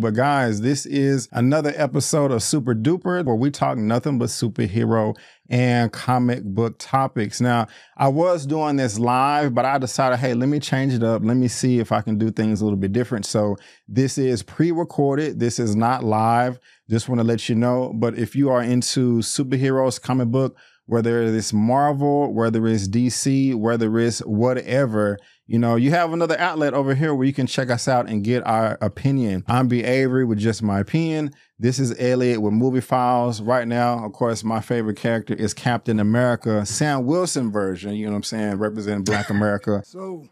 But guys, this is another episode of Super Duper where we talk nothing but superhero and comic book topics. Now, I was doing this live, but I decided, hey, let me change it up. Let me see if I can do things a little bit different. So this is pre-recorded. This is not live. Just want to let you know. But if you are into superheroes, comic book, whether it's Marvel, whether it's DC, whether it's whatever, you know, you have another outlet over here where you can check us out and get our opinion. I'm B. Avery with Just My Opinion. This is Elliot with Movie Files. Right now, of course, my favorite character is Captain America, Sam Wilson version, you know what I'm saying, representing Black America. So,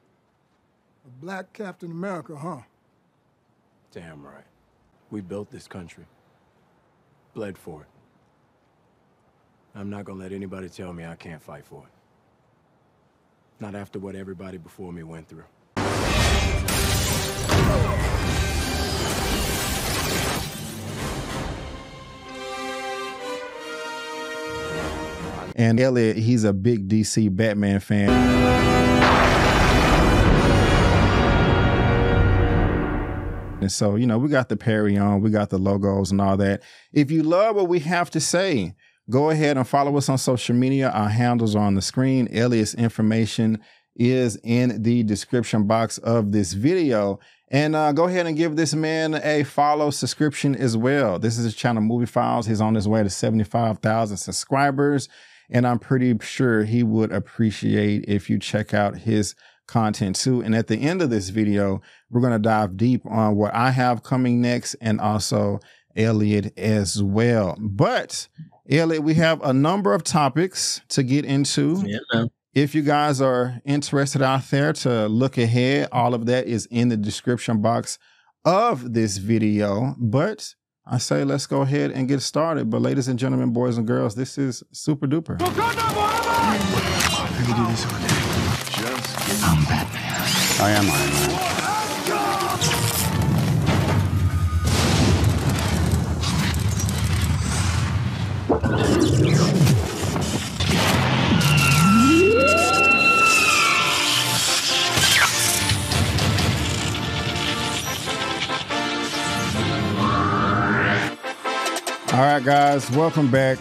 a black Captain America, huh? Damn right. We built this country. Bled for it. I'm not gonna let anybody tell me I can't fight for it. Not after what everybody before me went through. And Elliot, he's a big DC Batman fan. And so, you know, we got the Perry on, we got the logos and all that. If you love what we have to say, go ahead and follow us on social media. Our handles are on the screen. Elliot's information is in the description box of this video. And go ahead and give this man a follow, subscription as well. This is his channel, Movie Files. He's on his way to 75,000 subscribers. And I'm pretty sure he would appreciate if you check out his content too. And at the end of this video, we're going to dive deep on what I have coming next and also Elliot as well. But Elliot, we have a number of topics to get into. Yeah. If you guys are interested out there to look ahead, all of that is in the description box of this video. But I say let's go ahead and get started. But ladies and gentlemen, boys and girls, this is Super Duper. I can do this all day. I'm Batman. I am Iron Man. All right, guys, welcome back.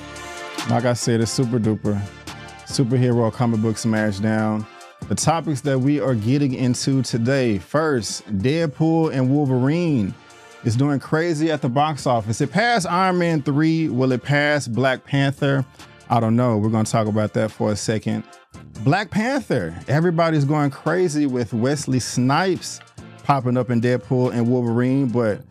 Like I said, it's Super Duper, superhero comic book smashdown. The topics that we are getting into today. First, Deadpool and Wolverine is doing crazy at the box office. It passed Iron Man 3. Will it pass Black Panther? I don't know. We're going to talk about that for a second. Black Panther. Everybody's going crazy with Wesley Snipes popping up in Deadpool and Wolverine, but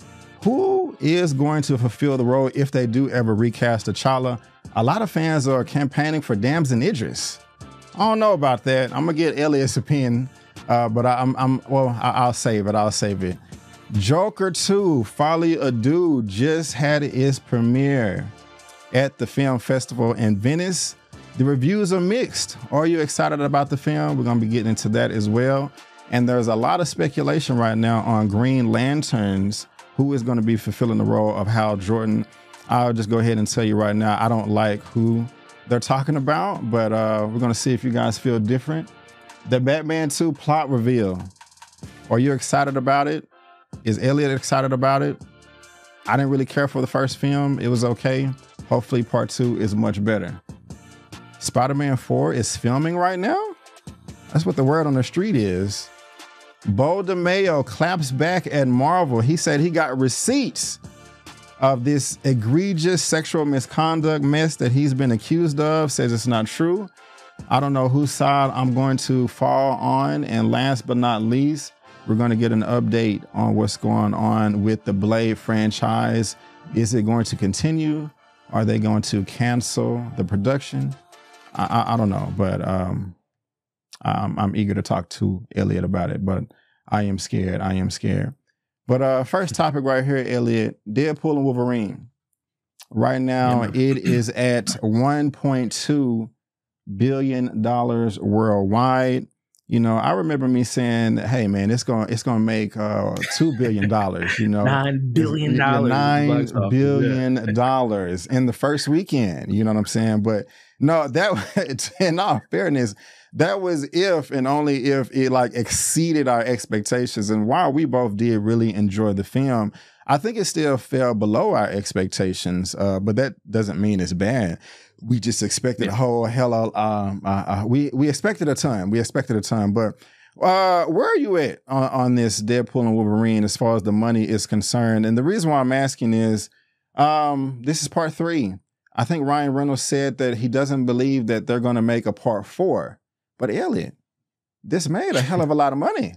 who is going to fulfill the role if they do ever recast T'Challa? A lot of fans are campaigning for Damson Idris. I don't know about that. I'm gonna get Elliot's opinion, but I'll save it. I'll save it. Joker 2, Folie à Deux just had its premiere at the film festival in Venice. The reviews are mixed. Are you excited about the film? We're gonna be getting into that as well. And there's a lot of speculation right now on Green Lanterns, who is going to be fulfilling the role of Hal Jordan. I'll just go ahead and tell you right now, I don't like who they're talking about, but we're going to see if you guys feel different. The Batman 2 plot reveal. Are you excited about it? Is Elliot excited about it? I didn't really care for the first film. It was okay. Hopefully part 2 is much better. Spider-Man 4 is filming right now? That's what the word on the street is. Bo DeMayo claps back at Marvel. He said he got receipts of this egregious sexual misconduct mess that he's been accused of, says it's not true. I don't know whose side I'm going to fall on. And last but not least, we're going to get an update on what's going on with the Blade franchise. Is it going to continue? Are they going to cancel the production? I don't know, but I'm eager to talk to Elliot about it, but I am scared. I am scared. But first topic right here, Elliot, Deadpool and Wolverine. Right now, it is at $1.2 billion worldwide. You know, I remember me saying, "Hey, man, it's gonna make $2 billion." You know, $9 billion. $9 billion in the first weekend. You know what I'm saying? But no, that in all fairness, that was if and only if it like exceeded our expectations. And while we both did really enjoy the film, I think it still fell below our expectations, but that doesn't mean it's bad. We just expected a whole hell of, we expected a ton. We expected a ton, but where are you at on this Deadpool and Wolverine as far as the money is concerned? And the reason why I'm asking is, this is part 3. I think Ryan Reynolds said that he doesn't believe that they're going to make a part 4. But Elliot, this made a hell of a lot of money.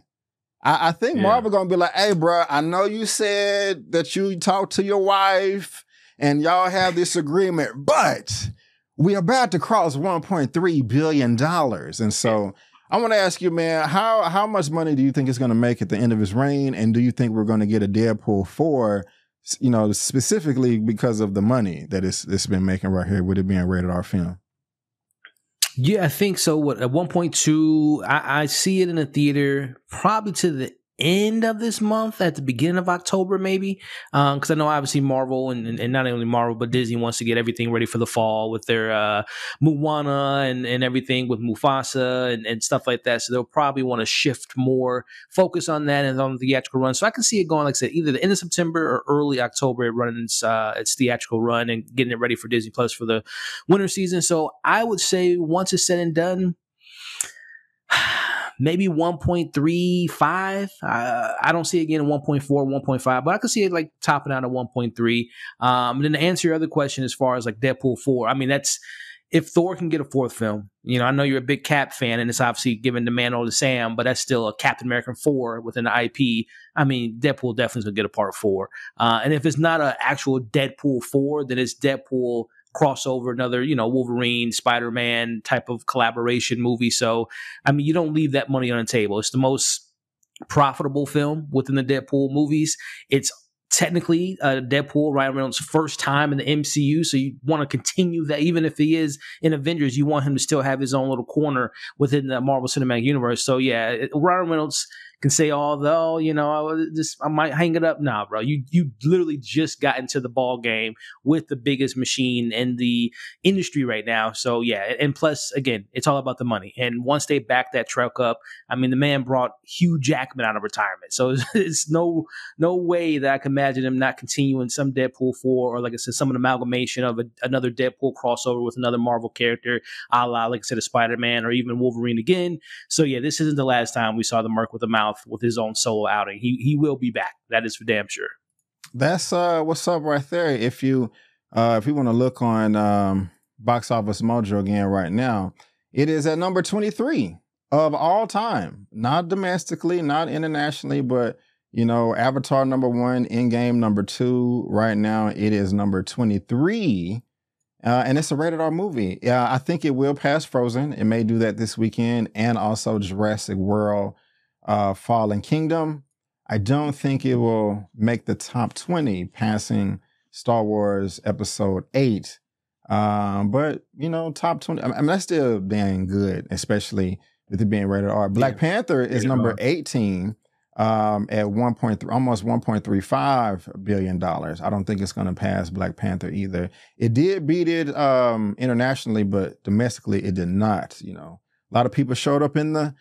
I think Marvel going to be like, hey, bro, I know you said that you talked to your wife and y'all have this agreement, but we're about to cross $1.3 billion. And so I want to ask you, man, how much money do you think it's going to make at the end of his reign? And do you think we're going to get a Deadpool 4, you know, specifically because of the money that it's been making right here with it being rated R film? Yeah, I think so. At 1.2, I see it in the theater probably to the end of this month, at the beginning of October, maybe. Because I know obviously Marvel and not only Marvel, but Disney wants to get everything ready for the fall with their Moana and everything with Mufasa and stuff like that. So they'll probably want to shift more focus on that and on the theatrical run. So I can see it going, like I said, either the end of September or early October, it runs its theatrical run and getting it ready for Disney Plus for the winter season. So I would say once it's said and done, maybe 1.35. I don't see it getting 1.4, 1.5, but I could see it like topping out at 1.3. And then to answer your other question, as far as like Deadpool 4, I mean, that's if Thor can get a 4th film. You know, I know you're a big Cap fan, and it's obviously given the mantle to Sam, but that's still a Captain America 4 within the IP. I mean, Deadpool definitely is going to get a part 4. And if it's not an actual Deadpool 4, then it's Deadpool crossover, another, you know, Wolverine, Spider-Man type of collaboration movie. So, I mean, you don't leave that money on the table. It's the most profitable film within the Deadpool movies. It's technically Deadpool, Ryan Reynolds' first time in the MCU. So you want to continue that. Even if he is in Avengers, you want him to still have his own little corner within the Marvel Cinematic Universe. So yeah, Ryan Reynolds can say, although, you know, I might hang it up. Nah, bro, you literally just got into the ball game with the biggest machine in the industry right now. So yeah, and plus, again, it's all about the money. And once they back that truck up, I mean, the man brought Hugh Jackman out of retirement. So it's no way that I can imagine him not continuing some Deadpool 4, or like I said, some amalgamation of another Deadpool crossover with another Marvel character, a la, like I said, a Spider-Man or even Wolverine again. So yeah, this isn't the last time we saw the Merc with the Mouth with his own solo outing. He will be back. That is for damn sure. That's what's up right there. If you want to look on Box Office Mojo again right now, it is at number 23 of all time. Not domestically, not internationally, but you know, Avatar number 1, Endgame number 2. Right now, it is number 23. And it's a rated R movie. I think it will pass Frozen. It may do that this weekend, and also Jurassic World Fallen Kingdom. I don't think it will make the top 20, passing Star Wars Episode 8. But, you know, top 20, I mean, that's still dang good, especially with it being rated R. Black Panther is number 18 at almost $1.35 billion. I don't think it's going to pass Black Panther either. It did beat it internationally, but domestically it did not. You know, a lot of people showed up in the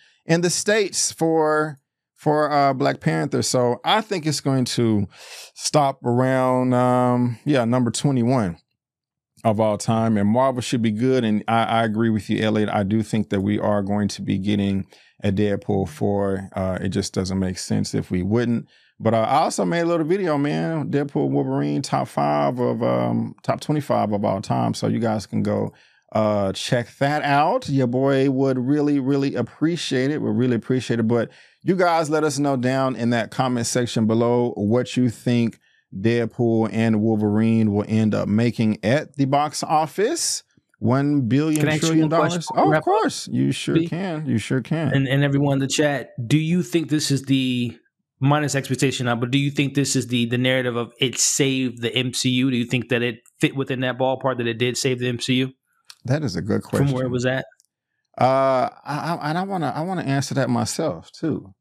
States for Black Panther. So I think it's going to stop around, number 21 of all time. And Marvel should be good. And I agree with you, Elliot. I do think that we are going to be getting a Deadpool 4. It just doesn't make sense if we wouldn't. But I also made a little video, man. Deadpool, Wolverine, top 25 of all time. So you guys can go check that out. Your boy would really, really appreciate it. Would really appreciate it. But you guys let us know down in that comment section below what you think Deadpool and Wolverine will end up making at the box office. $1 billion trillion. Oh, of course. You sure can. You sure can. And everyone in the chat, do you think this is the minus expectation now, but do you think this is the narrative of it saved the MCU? Do you think that it fit within that ballpark, that it did save the MCU? That is a good question. From where it was at? I want to answer that myself too.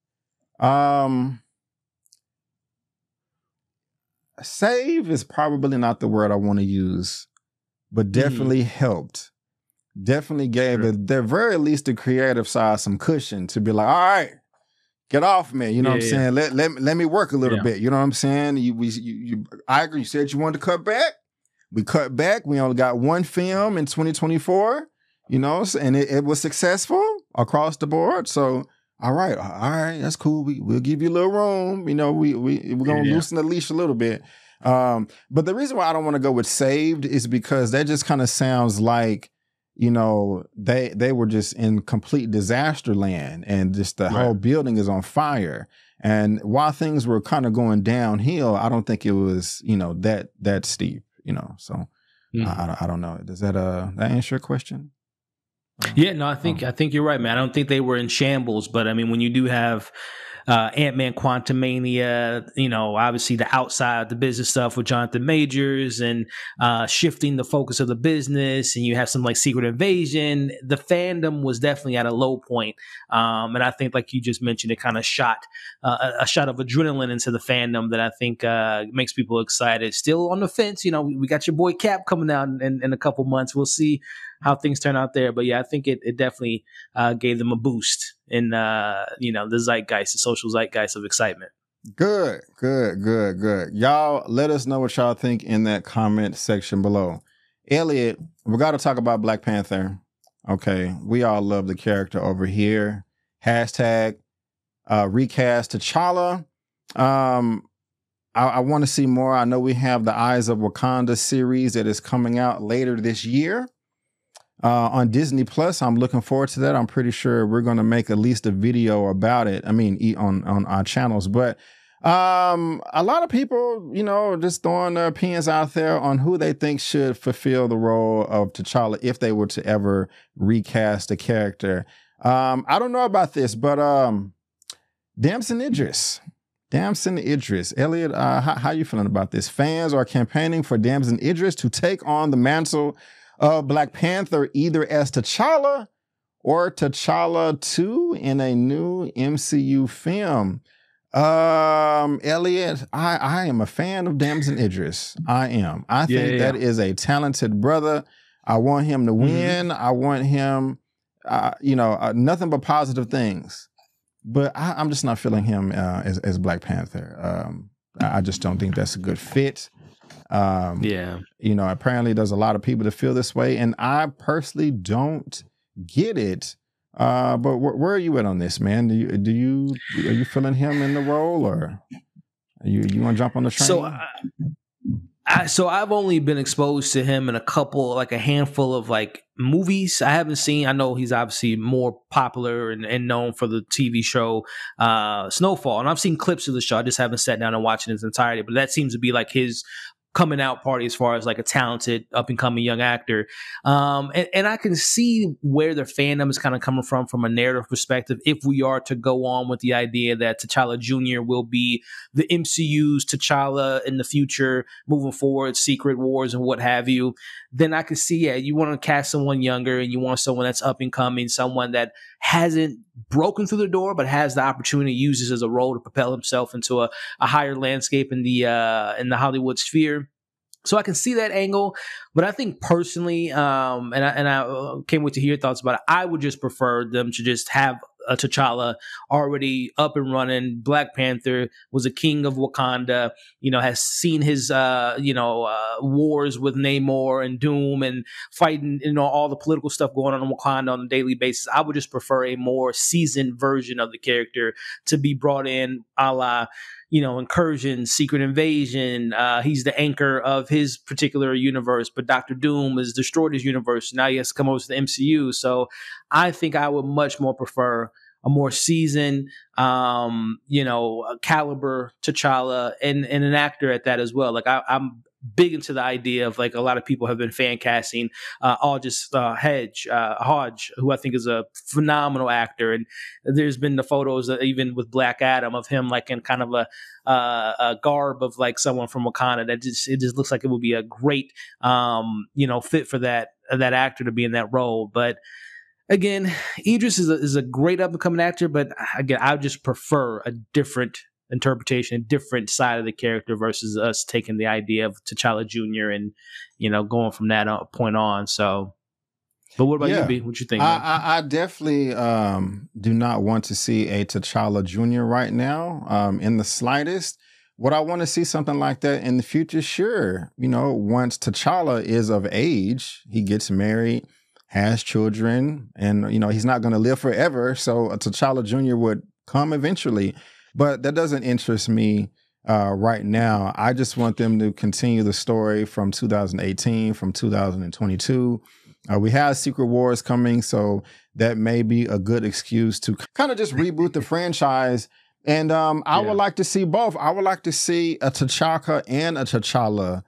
Save is probably not the word I want to use, but definitely helped. Definitely gave at the very least the creative side some cushion to be like, all right, Get off me. You know what I'm Yeah. saying? Let me work a little Yeah. bit. You know what I'm saying? I agree. You said you wanted to cut back. We cut back. We only got one film in 2024, you know, and it was successful across the board. So, all right, that's cool. We'll give you a little room. You know, we're going to loosen the leash a little bit. But the reason why I don't want to go with Saved is because that just kind of sounds like, you know, they were just in complete disaster land and just the whole building is on fire. And while things were kind of going downhill, I don't think it was, you know, that steep, you know. So I don't know. Does that answer your question? Yeah, no, I think you're right, man. I don't think they were in shambles, but I mean, when you do have Ant-Man Quantumania, you know, obviously the outside, the business stuff with Jonathan Majors and shifting the focus of the business, and you have some like Secret Invasion, the fandom was definitely at a low point. And I think, like you just mentioned, it kind of shot a shot of adrenaline into the fandom that I think makes people excited. Still on the fence, you know, we got your boy Cap coming out in a couple months. We'll see how things turn out there. But yeah, I think it definitely gave them a boost in, you know, the zeitgeist, the social zeitgeist of excitement. Good. Y'all let us know what y'all think in that comment section below. Elliot, we got to talk about Black Panther. Okay. We all love the character over here. Hashtag recast T'Challa. I want to see more. I know we have the Eyes of Wakanda series that is coming out later this year. On Disney Plus, I'm looking forward to that. I'm pretty sure we're going to make at least a video about it. I mean, on our channels, but a lot of people, you know, just throwing their opinions out there on who they think should fulfill the role of T'Challa if they were to ever recast the character. I don't know about this, but Damson Idris. Elliot, how you feeling about this? Fans are campaigning for Damson Idris to take on the mantle of Black Panther, either as T'Challa or T'Challa 2 in a new MCU film. Elliot, I am a fan of Damson Idris. I am. I think that is a talented brother. I want him to win. I want him, you know, nothing but positive things. But I'm just not feeling him as Black Panther. I just don't think that's a good fit. You know, apparently there's a lot of people that feel this way, and I personally don't get it. But where are you at on this, man? Are you feeling him in the role, or you want to jump on the train? So I've only been exposed to him in a handful of like movies. I know he's obviously more popular and known for the TV show Snowfall, and I've seen clips of the show. I just haven't sat down and watched it in its entirety, but that seems to be like his coming out party as far as like a talented up and coming young actor. And I can see where their fandom is kind of coming from a narrative perspective. If we are to go on with the idea that T'Challa Jr. will be the MCU's T'Challa in the future, moving forward, Secret Wars and what have you, then I can see, you want to cast someone younger and you want someone that's up and coming, someone that hasn't broken through the door, but has the opportunity to use this as a role to propel himself into a higher landscape in the Hollywood sphere. So I can see that angle, but I think personally, and I can't wait to hear your thoughts about it. I would just prefer them to just have a T'Challa already up and running. Black Panther was a king of Wakanda, you know, has seen his, wars with Namor and Doom and fighting, you know, all the political stuff going on in Wakanda on a daily basis. I would just prefer a more seasoned version of the character to be brought in, a la, you know, Incursion, Secret Invasion. He's the anchor of his particular universe, but Doctor Doom has destroyed his universe. Now he has to come over to the MCU. So I think I would much more prefer a more seasoned, caliber T'Challa and an actor at that as well. Like I'm big into the idea of, like, a lot of people have been fan casting Aldous Hodge, who I think is a phenomenal actor. And there's been the photos even with Black Adam of him like in kind of a garb of like someone from Wakanda that it just looks like it would be a great fit for that actor to be in that role. But again, Idris is a great up and coming actor, but again, I just prefer a different interpretation, a different side of the character versus us taking the idea of T'Challa Jr. and, you know, going from that point on. So But what about you, Yeah. B? What you think? Man? I definitely do not want to see a T'Challa Jr. right now in the slightest. Would I want to see something like that in the future? Sure. You know, once T'Challa is of age, he gets married, has children, and, you know, he's not going to live forever. So a T'Challa Jr. would come eventually. But that doesn't interest me right now. I just want them to continue the story from 2018, from 2022. We have Secret Wars coming, so that may be a good excuse to kind of just reboot the franchise. And I would like to see both. I would like to see a T'Chaka and a T'Challa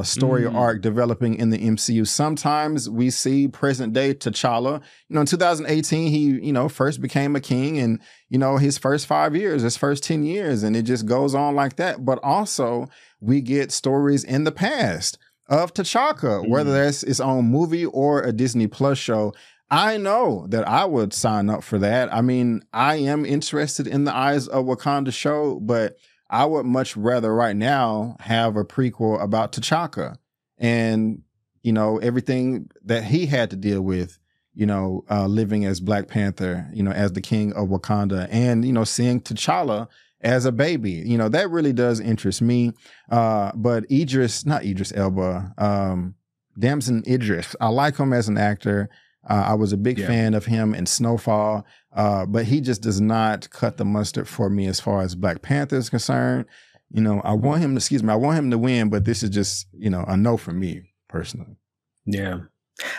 story arc developing in the MCU. Sometimes we see present day T'Challa. You know, in 2018, he, you know, first became a king, and, you know, his first 5 years, his first 10 years, and it just goes on like that. But also we get stories in the past of T'Chaka, whether that's its own movie or a Disney Plus show. I know that I would sign up for that. I mean, I am interested in the Eyes of Wakanda show, but I would much rather right now have a prequel about T'Chaka and, you know, everything that he had to deal with, you know, living as Black Panther, you know, as the king of Wakanda, and, you know, seeing T'Challa as a baby. You know, that really does interest me. But not Idris Elba, Damson Idris, I like him as an actor. I was a big fan of him in Snowfall, but he just does not cut the mustard for me as far as Black Panther is concerned. You know, I want him to win, but this is just, you know, a no for me personally. Yeah.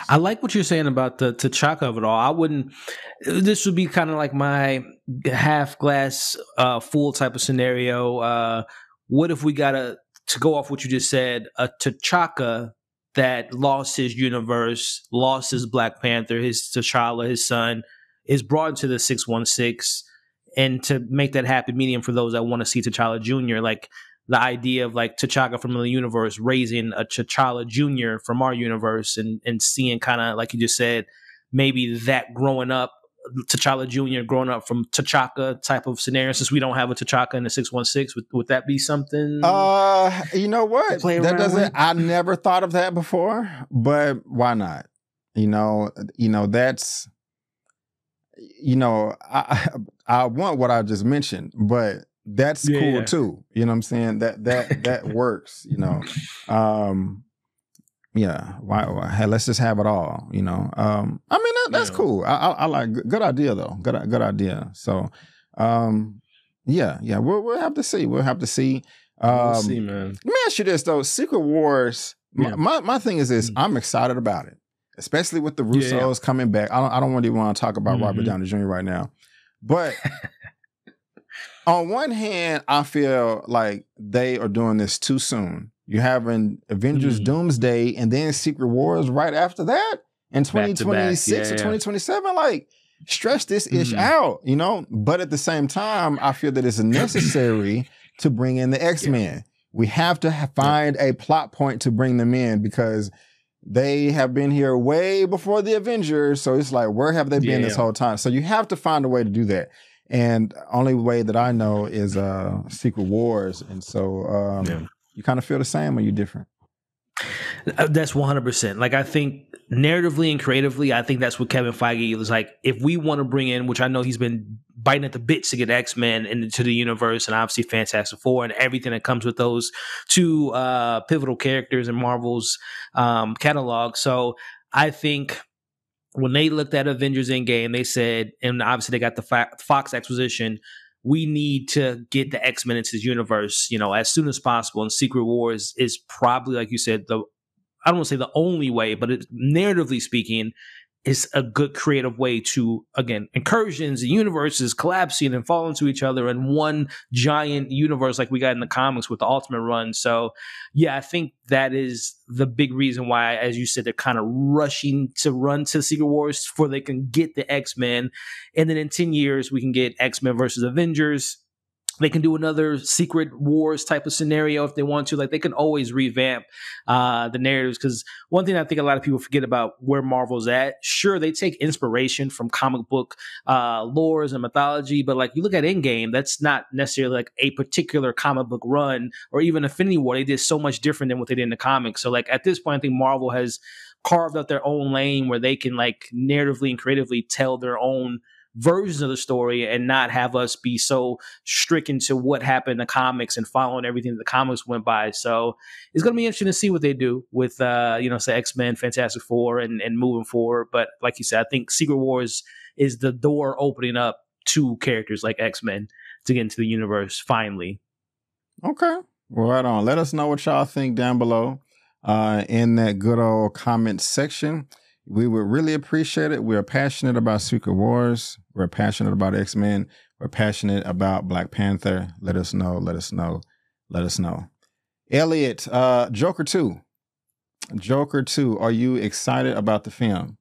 I like what you're saying about the T'Chaka of it all. This would be kind of like my half glass full type of scenario. What if we got to go off what you just said, a T'Chaka that lost his universe, lost his Black Panther, his T'Challa, his son, is brought into the 616, and to make that happy medium for those that want to see T'Challa Jr., like the idea of like T'Chaka from the universe raising a T'Challa Jr. from our universe, and seeing kind of, like you just said, maybe that growing up, T'Challa Jr. growing up from T'Chaka type of scenario, since we don't have a T'Chaka in the 616. Would that be something? You know what? That doesn't. With? I never thought of that before, but why not? You know, that's, you know, I want what I just mentioned, but that's cool too. You know what I'm saying? That works. You know. Yeah, why? Hey, let's just have it all. You know, I mean that's cool. I like. Good idea though. Good idea. So, yeah, we'll have to see. We'll have to see. We'll see, man. Let me ask you this though: Secret Wars. Yeah. My thing is this: I'm excited about it, especially with the Russos coming back. I don't really want to talk about Robert Downey Jr. right now, but on one hand, I feel like they are doing this too soon. You're having Avengers Doomsday and then Secret Wars right after that in 2026 or 2027. Like, stretch this ish out, you know? But at the same time, I feel that it's necessary to bring in the X-Men. We have to find a plot point to bring them in because they have been here way before the Avengers. So it's like, where have they been this whole time? So you have to find a way to do that. And only way that I know is Secret Wars. And so you kind of feel the same, or you different? That's 100%. Like, I think narratively and creatively, I think that's what Kevin Feige was like. If we want to bring in, which I know he's been biting at the bits to get X-Men into the universe, and obviously Fantastic Four and everything that comes with those two pivotal characters in Marvel's catalog. So I think when they looked at Avengers Endgame, they said, and obviously they got the Fox acquisition, we need to get the X-Men into this universe, you know, as soon as possible. And Secret Wars is probably, like you said, I don't want to say the only way, but narratively speaking, is a good creative way to, again, incursions and universes collapsing and falling to each other in one giant universe like we got in the comics with the Ultimate Run. So, yeah, I think that is the big reason why, as you said, they're kind of rushing to run to Secret Wars before they can get the X-Men. And then in 10 years, we can get X-Men versus Avengers. They can do another Secret Wars type of scenario if they want to. Like, they can always revamp the narratives, because one thing I think a lot of people forget about where Marvel's at, sure, they take inspiration from comic book lores and mythology, but like, you look at Endgame, that's not necessarily like a particular comic book run, or even Infinity War. They did so much different than what they did in the comics. So like, at this point, I think Marvel has carved out their own lane where they can like narratively and creatively tell their own versions of the story and not have us be so stricken to what happened in the comics and following everything that the comics went by. So it's going to be interesting to see what they do with, say X-Men, Fantastic Four and moving forward. But like you said, I think Secret Wars is the door opening up to characters like X-Men to get into the universe finally. Okay. Well, right on. Let us know what y'all think down below in that good old comment section. We would really appreciate it. We're passionate about Secret Wars. We're passionate about X-Men. We're passionate about Black Panther. Let us know. Let us know. Let us know. Elliot, Joker 2. Joker 2. Are you excited about the film?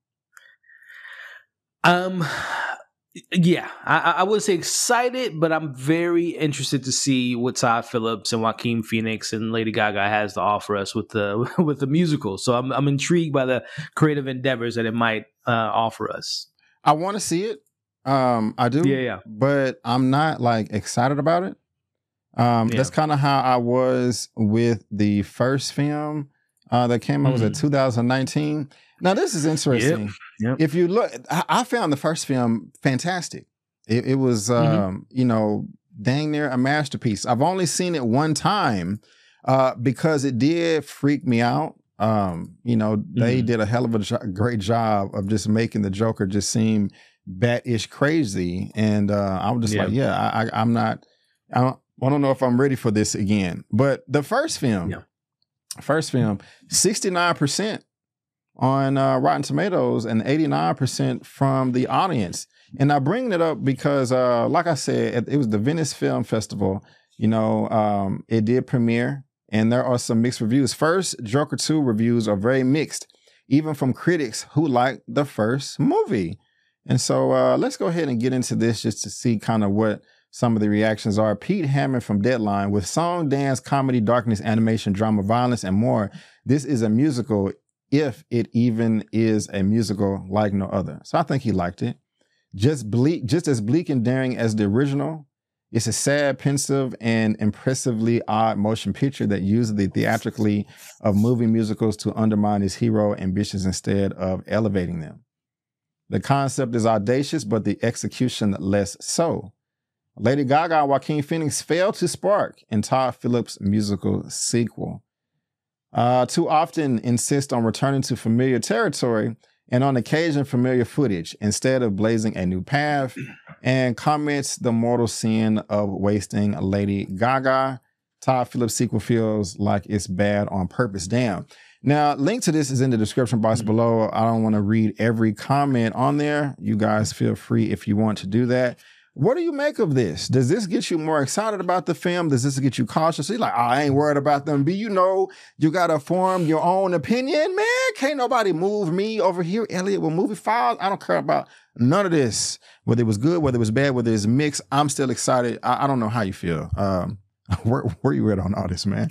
Yeah, I would say excited, but I'm very interested to see what Todd Phillips and Joaquin Phoenix and Lady Gaga has to offer us with the musical. So I'm intrigued by the creative endeavors that it might offer us. I want to see it. I do. Yeah. But I'm not like excited about it. That's kind of how I was with the first film that came out. Was it 2019? Now this is interesting. Yep. If you look, I found the first film fantastic. It was, dang near a masterpiece. I've only seen it one time because it did freak me out. They did a hell of a great job of just making the Joker just seem bat-ish crazy. And I was just like, I'm not, I don't know if I'm ready for this again. But the first film, 69% on Rotten Tomatoes and 89% from the audience. And I bring it up because, like I said, it was the Venice Film Festival. It did premiere, and there are some mixed reviews. First, Joker 2 reviews are very mixed, even from critics who liked the first movie. And so let's go ahead and get into this just to see kind of what some of the reactions are. Pete Hammond from Deadline, with song, dance, comedy, darkness, animation, drama, violence, and more, this is a musical, if it even is a musical like no other. So I think he liked it. Just as bleak and daring as the original, it's a sad, pensive, and impressively odd motion picture that uses the theatrically of movie musicals to undermine his hero ambitions instead of elevating them. The concept is audacious, but the execution less so. Lady Gaga and Joaquin Phoenix failed to spark in Todd Phillips' musical sequel. Too often insist on returning to familiar territory and on occasion familiar footage instead of blazing a new path, and comments the mortal sin of wasting Lady Gaga. Todd Phillips' sequel feels like it's bad on purpose. Damn. Now, link to this is in the description box below. I don't want to read every comment on there. You guys feel free if you want to do that. What do you make of this? Does this get you more excited about the film? Does this get you cautious? You're like, I ain't worried about them. You got to form your own opinion, man. Can't nobody move me over here, Elliot, with movie files. I don't care about none of this. Whether it was good, whether it was bad, whether it's mixed, I'm still excited. I don't know how you feel. Where you at on all this, man?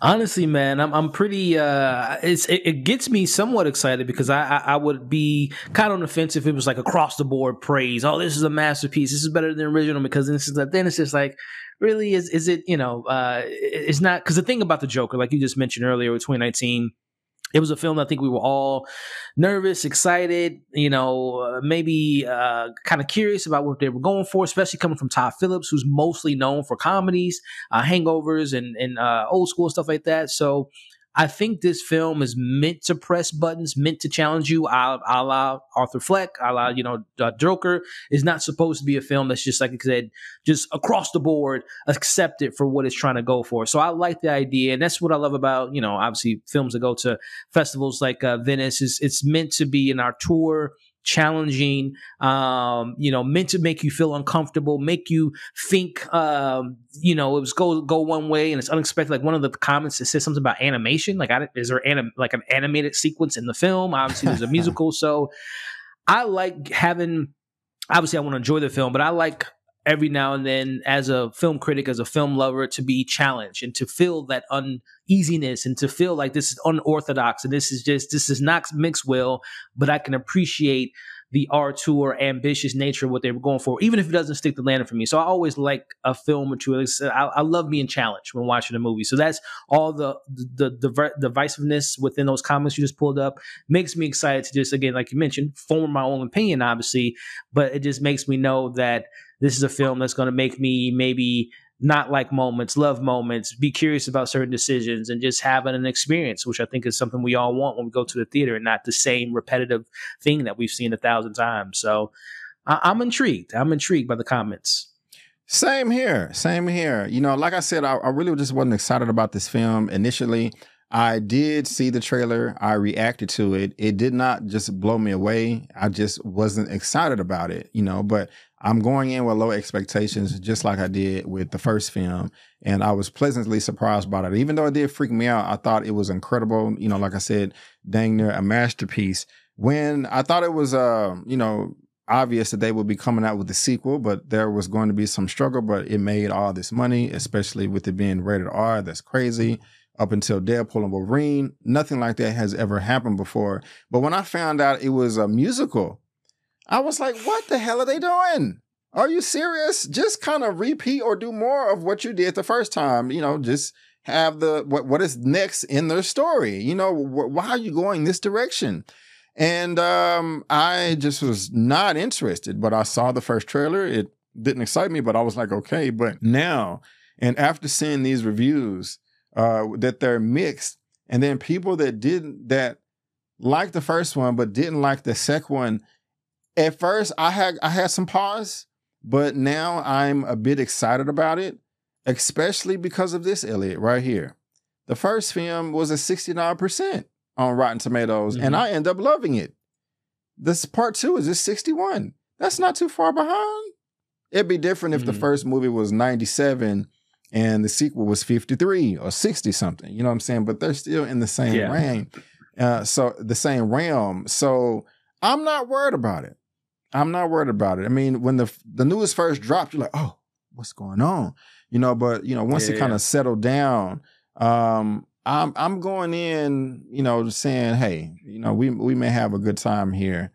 Honestly, man, I'm pretty. It gets me somewhat excited because I would be kind of on the fence if it was like across the board praise. Oh, this is a masterpiece. This is better than the original because this is that. Then it's just like, really, is it? It's not, because the thing about the Joker, like you just mentioned earlier, with 2019. It was a film I think we were all nervous, excited, maybe kind of curious about what they were going for, especially coming from Todd Phillips, who's mostly known for comedies, hangovers, and old school stuff like that. So I think this film is meant to press buttons, meant to challenge you, a la Arthur Fleck, a la, Joker. Is not supposed to be a film that's just, like I said, just across the board, accept it for what it's trying to go for. So I like the idea, and that's what I love about, obviously films that go to festivals like Venice. It's meant to be in our tour, challenging, meant to make you feel uncomfortable, make you think, it was go one way and it's unexpected. Like one of the comments that says something about animation, like is there an animated sequence in the film? Obviously there's a musical. So I like having, obviously I want to enjoy the film, but I like every now and then, as a film critic, as a film lover, to be challenged and to feel that uneasiness and to feel like this is unorthodox and this is not mixed well, but I can appreciate the R2 or ambitious nature of what they were going for, even if it doesn't stick the landing for me. So I always like a film or two. I love being challenged when watching a movie. So that's all the divisiveness within those comments you just pulled up makes me excited to just, again, like you mentioned, form my own opinion, obviously, but it just makes me know that this is a film that's going to make me maybe not like moments, love moments, be curious about certain decisions, and just having an experience, which I think is something we all want when we go to the theater, and not the same repetitive thing that we've seen 1,000 times. So I'm intrigued. I'm intrigued by the comments. Same here. Same here. You know, like I said, I really just wasn't excited about this film initially. I did see the trailer. I reacted to it. It did not just blow me away. I just wasn't excited about it, you know, but I'm going in with low expectations, just like I did with the first film. And I was pleasantly surprised by it. Even though it did freak me out, I thought it was incredible. You know, like I said, dang near a masterpiece. When I thought it was, you know, obvious that they would be coming out with the sequel, but there was going to be some struggle, but it made all this money, especially with it being rated R. That's crazy. Up until Deadpool and Wolverine, nothing like that has ever happened before. But when I found out it was a musical, I was like, what the hell are they doing? Are you serious? Just kind of repeat or do more of what you did the first time. You know, just have what is next in their story. You know, why are you going this direction? And I just was not interested, but I saw the first trailer. It didn't excite me, but I was like, okay. But now, and after seeing these reviews, that they're mixed, and then people that liked the first one but didn't like the second one. At first, I had some pause, but now I'm a bit excited about it, especially because of this, Elliot, right here. The first film was a 69% on Rotten Tomatoes, and I end up loving it. This part 2 is just 61. That's not too far behind. It'd be different if the first movie was 97 and the sequel was 53 or 60 something. You know what I'm saying? But they're still in the same range. So the same realm. So I'm not worried about it. I'm not worried about it. I mean, when the news first dropped, you're like, oh, what's going on? You know, but you know, once it kind of settled down, I'm going in, you know, saying, hey, you know, we may have a good time here.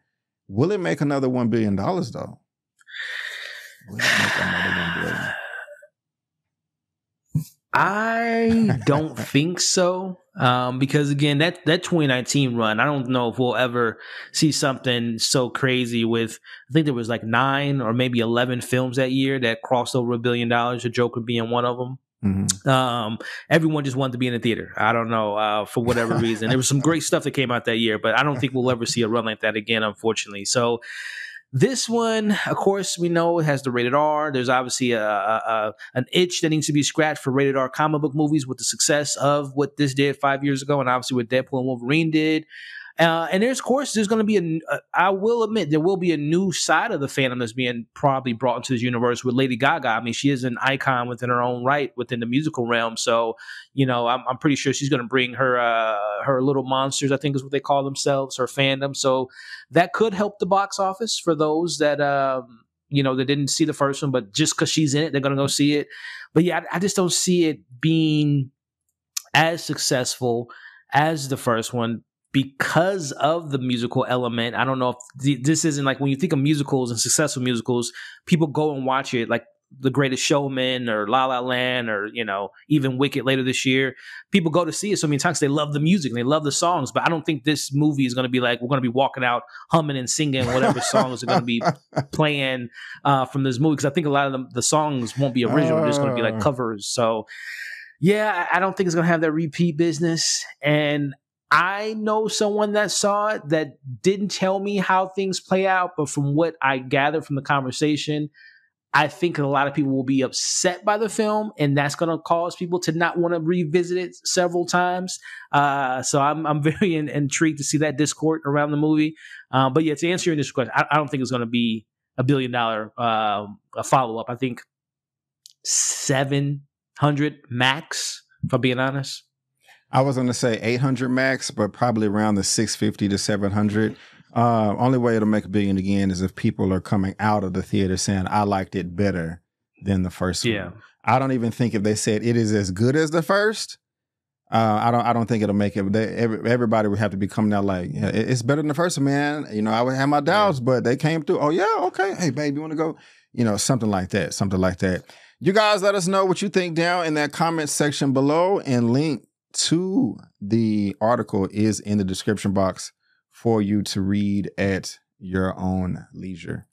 Will it make another $1 billion though? Will it make another $1 billion? I don't think so. Because again, that 2019 run, I don't know if we'll ever see something so crazy with, I think there was like 9 or maybe 11 films that year that crossed over $1 billion, the Joker being one of them. Everyone just wanted to be in the theater. I don't know, for whatever reason. There was some great stuff that came out that year, but I don't think we'll ever see a run like that again, unfortunately. So this one, of course, we know it has the rated R. There's obviously an itch that needs to be scratched for rated R comic book movies with the success of what this did 5 years ago, and obviously what Deadpool and Wolverine did. And there's going to be I will admit, there will be a new side of the fandom that's being probably brought into this universe with Lady Gaga. I mean, she is an icon within her own right within the musical realm. So, you know, I'm pretty sure she's going to bring her little monsters, I think is what they call themselves, her fandom. So that could help the box office for those that, you know, that didn't see the first one, but just because she's in it, they're going to go see it. But yeah, I just don't see it being as successful as the first one, because of the musical element. I don't know if this isn't like, when you think of musicals and successful musicals, people go and watch it like The Greatest Showman or La La Land or, you know, even Wicked later this year. People go to see it so many times. They love the music and they love the songs, but I don't think this movie is going to be like, we're going to be walking out humming and singing whatever songs are going to be playing from this movie. Because I think a lot of the songs won't be original. They're just going to be like covers. So yeah, I don't think it's going to have that repeat business. And I know someone that saw it that didn't tell me how things play out, but from what I gathered from the conversation, I think a lot of people will be upset by the film, and that's going to cause people to not want to revisit it several times. So I'm very intrigued to see that discord around the movie. But yeah, to answer your initial question, I don't think it's going to be $1 billion follow-up. I think 700 max, if I'm being honest. I was going to say 800 max, but probably around the 650 to 700. Only way it'll make $1 billion again is if people are coming out of the theater saying, I liked it better than the first one. I don't even think if they said it is as good as the first, I don't think it'll make it. Everybody would have to be coming out like, yeah, it's better than the first one, man. You know, I would have my doubts, but they came through. Oh yeah, okay. Hey, babe, you want to go? You know, something like that. Something like that. You guys let us know what you think down in that comment section below, and link to the article is in the description box for you to read at your own leisure.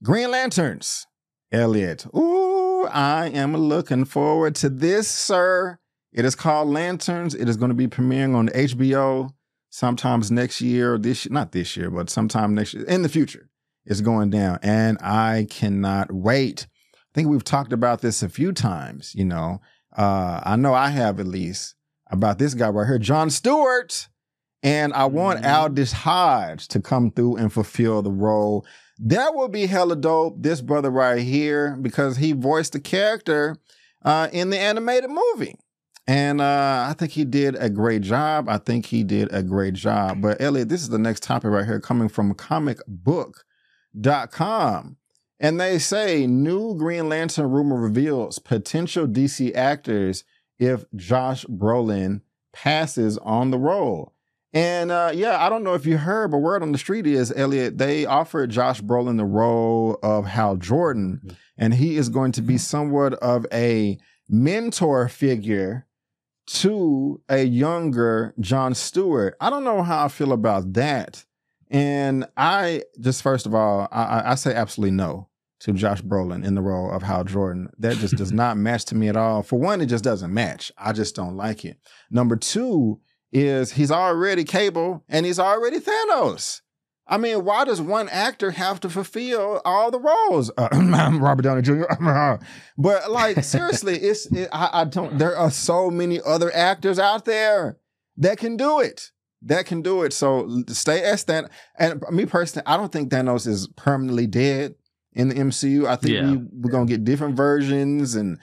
Green Lanterns, Elliot. Ooh, I am looking forward to this, sir. It is called Lanterns. It is going to be premiering on HBO sometimes next year. Not this year, but sometime next year in the future. It's going down, and I cannot wait. I think we've talked about this a few times. You know, I know I have, at least, about this guy right here, Jon Stewart, and I want Aldis Hodge to come through and fulfill the role. That will be hella dope. This brother right here, because he voiced the character in the animated movie. And I think he did a great job. But Elliot, this is the next topic right here, coming from comicbook.com. And they say, new Green Lantern rumor reveals potential DC actors if Josh Brolin passes on the role. And yeah, I don't know if you heard, but word on the street is, Elliot, they offered Josh Brolin the role of Hal Jordan, and he is going to be somewhat of a mentor figure to a younger Jon Stewart. I don't know how I feel about that. And I just, first of all, I say absolutely no to Josh Brolin in the role of Hal Jordan. That just does not match to me at all. For one, it just doesn't match. I just don't like it. Number two is he's already Cable and he's already Thanos. I mean, why does one actor have to fulfill all the roles? Robert Downey Jr. But like, seriously, I don't. There are so many other actors out there that can do it. So stay as Thanos. And me personally, I don't think Thanos is permanently dead in the MCU. I think we're gonna get different versions, and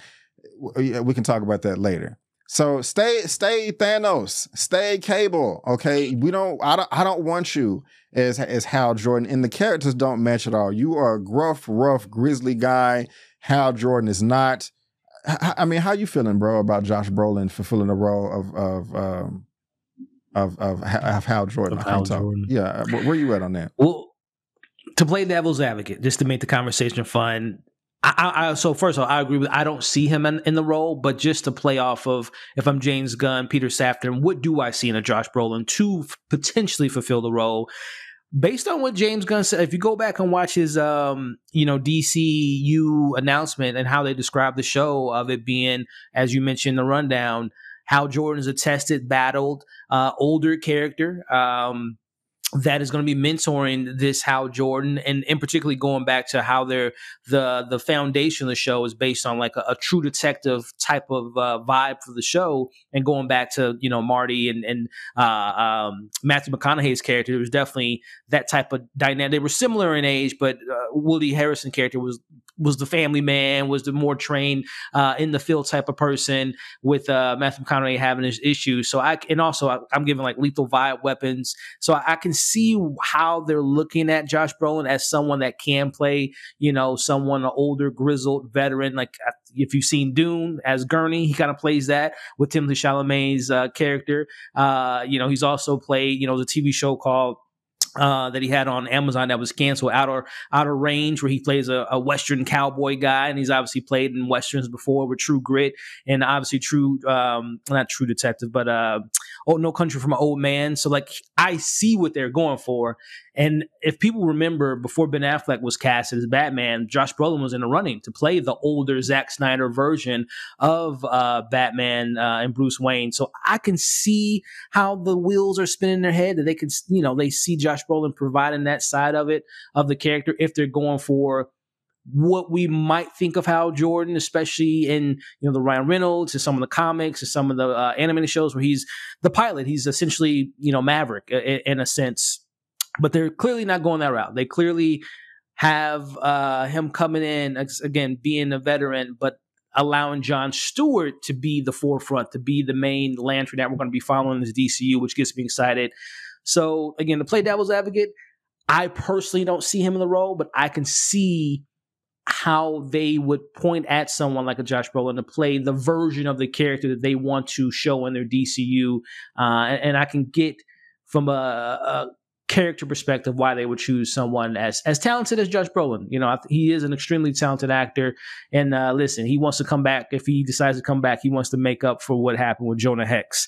we can talk about that later. So stay Thanos, stay Cable. Okay, I don't want you as Hal Jordan, and the characters don't match at all. You are a gruff, rough, grizzly guy. Hal Jordan is not. I mean, how you feeling, bro, about Josh Brolin fulfilling the role of Hal Jordan? Yeah, where you at on that? Well, to play devil's advocate, just to make the conversation fun. So first of all, I agree with. I don't see him in the role, but just to play off of, if I'm James Gunn, Peter Safran, what do I see in a Josh Brolin to potentially fulfill the role? Based on what James Gunn said, if you go back and watch his, DCU announcement and how they describe the show, of it being, as you mentioned in the rundown, Hal Jordan is a tested, battled, older character. That is going to be mentoring this Hal Jordan, and particularly going back to how the foundation of the show is based on like a true detective type of vibe for the show, and going back to Marty and Matthew McConaughey's character. There was definitely that type of dynamic. They were similar in age, but Woody Harrelson's character was the family man, was the more trained in the field type of person, with Matthew McConaughey having his issues. So I'm giving like lethal vibe weapons. So I can see how they're looking at Josh Brolin as someone that can play, someone, an older, grizzled veteran. Like if you've seen Dune as Gurney, he kind of plays that with Timothée Chalamet's character. He's also played, the TV show called that he had on Amazon that was canceled, Outer Range, where he plays a Western cowboy guy, and he's obviously played in Westerns before with True Grit, and obviously not True Detective, but No Country for Old Men. So like, I see what they're going for. And if people remember, before Ben Affleck was cast as Batman, Josh Brolin was in the running to play the older Zack Snyder version of Batman and Bruce Wayne. So I can see how the wheels are spinning in their head, that they can, they see Josh Brolin providing that side of it, of the character, if they're going for what we might think of Hal Jordan, especially in the Ryan Reynolds and some of the comics and some of the animated shows where he's the pilot. He's essentially Maverick in a sense. But they're clearly not going that route. They clearly have him coming in, again, being a veteran, but allowing Jon Stewart to be the forefront, to be the main lantern that we're going to be following this DCU, which gets me excited. So, again, to play devil's advocate, I personally don't see him in the role, but I can see how they would point at someone like a Josh Brolin to play the version of the character that they want to show in their DCU. And I can get from a character perspective why they would choose someone as talented as Josh Brolin. You know, he is an extremely talented actor. And listen, he wants to come back. If he decides to come back, he wants to make up for what happened with Jonah Hex,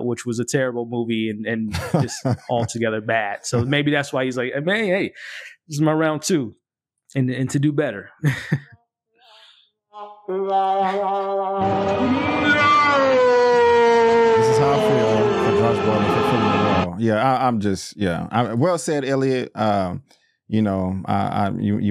which was a terrible movie and just altogether bad. So maybe that's why he's like, hey, this is my round 2. And to do better. This is how I feel for Josh Brolin for filling the role. Yeah, well said, Elliot. You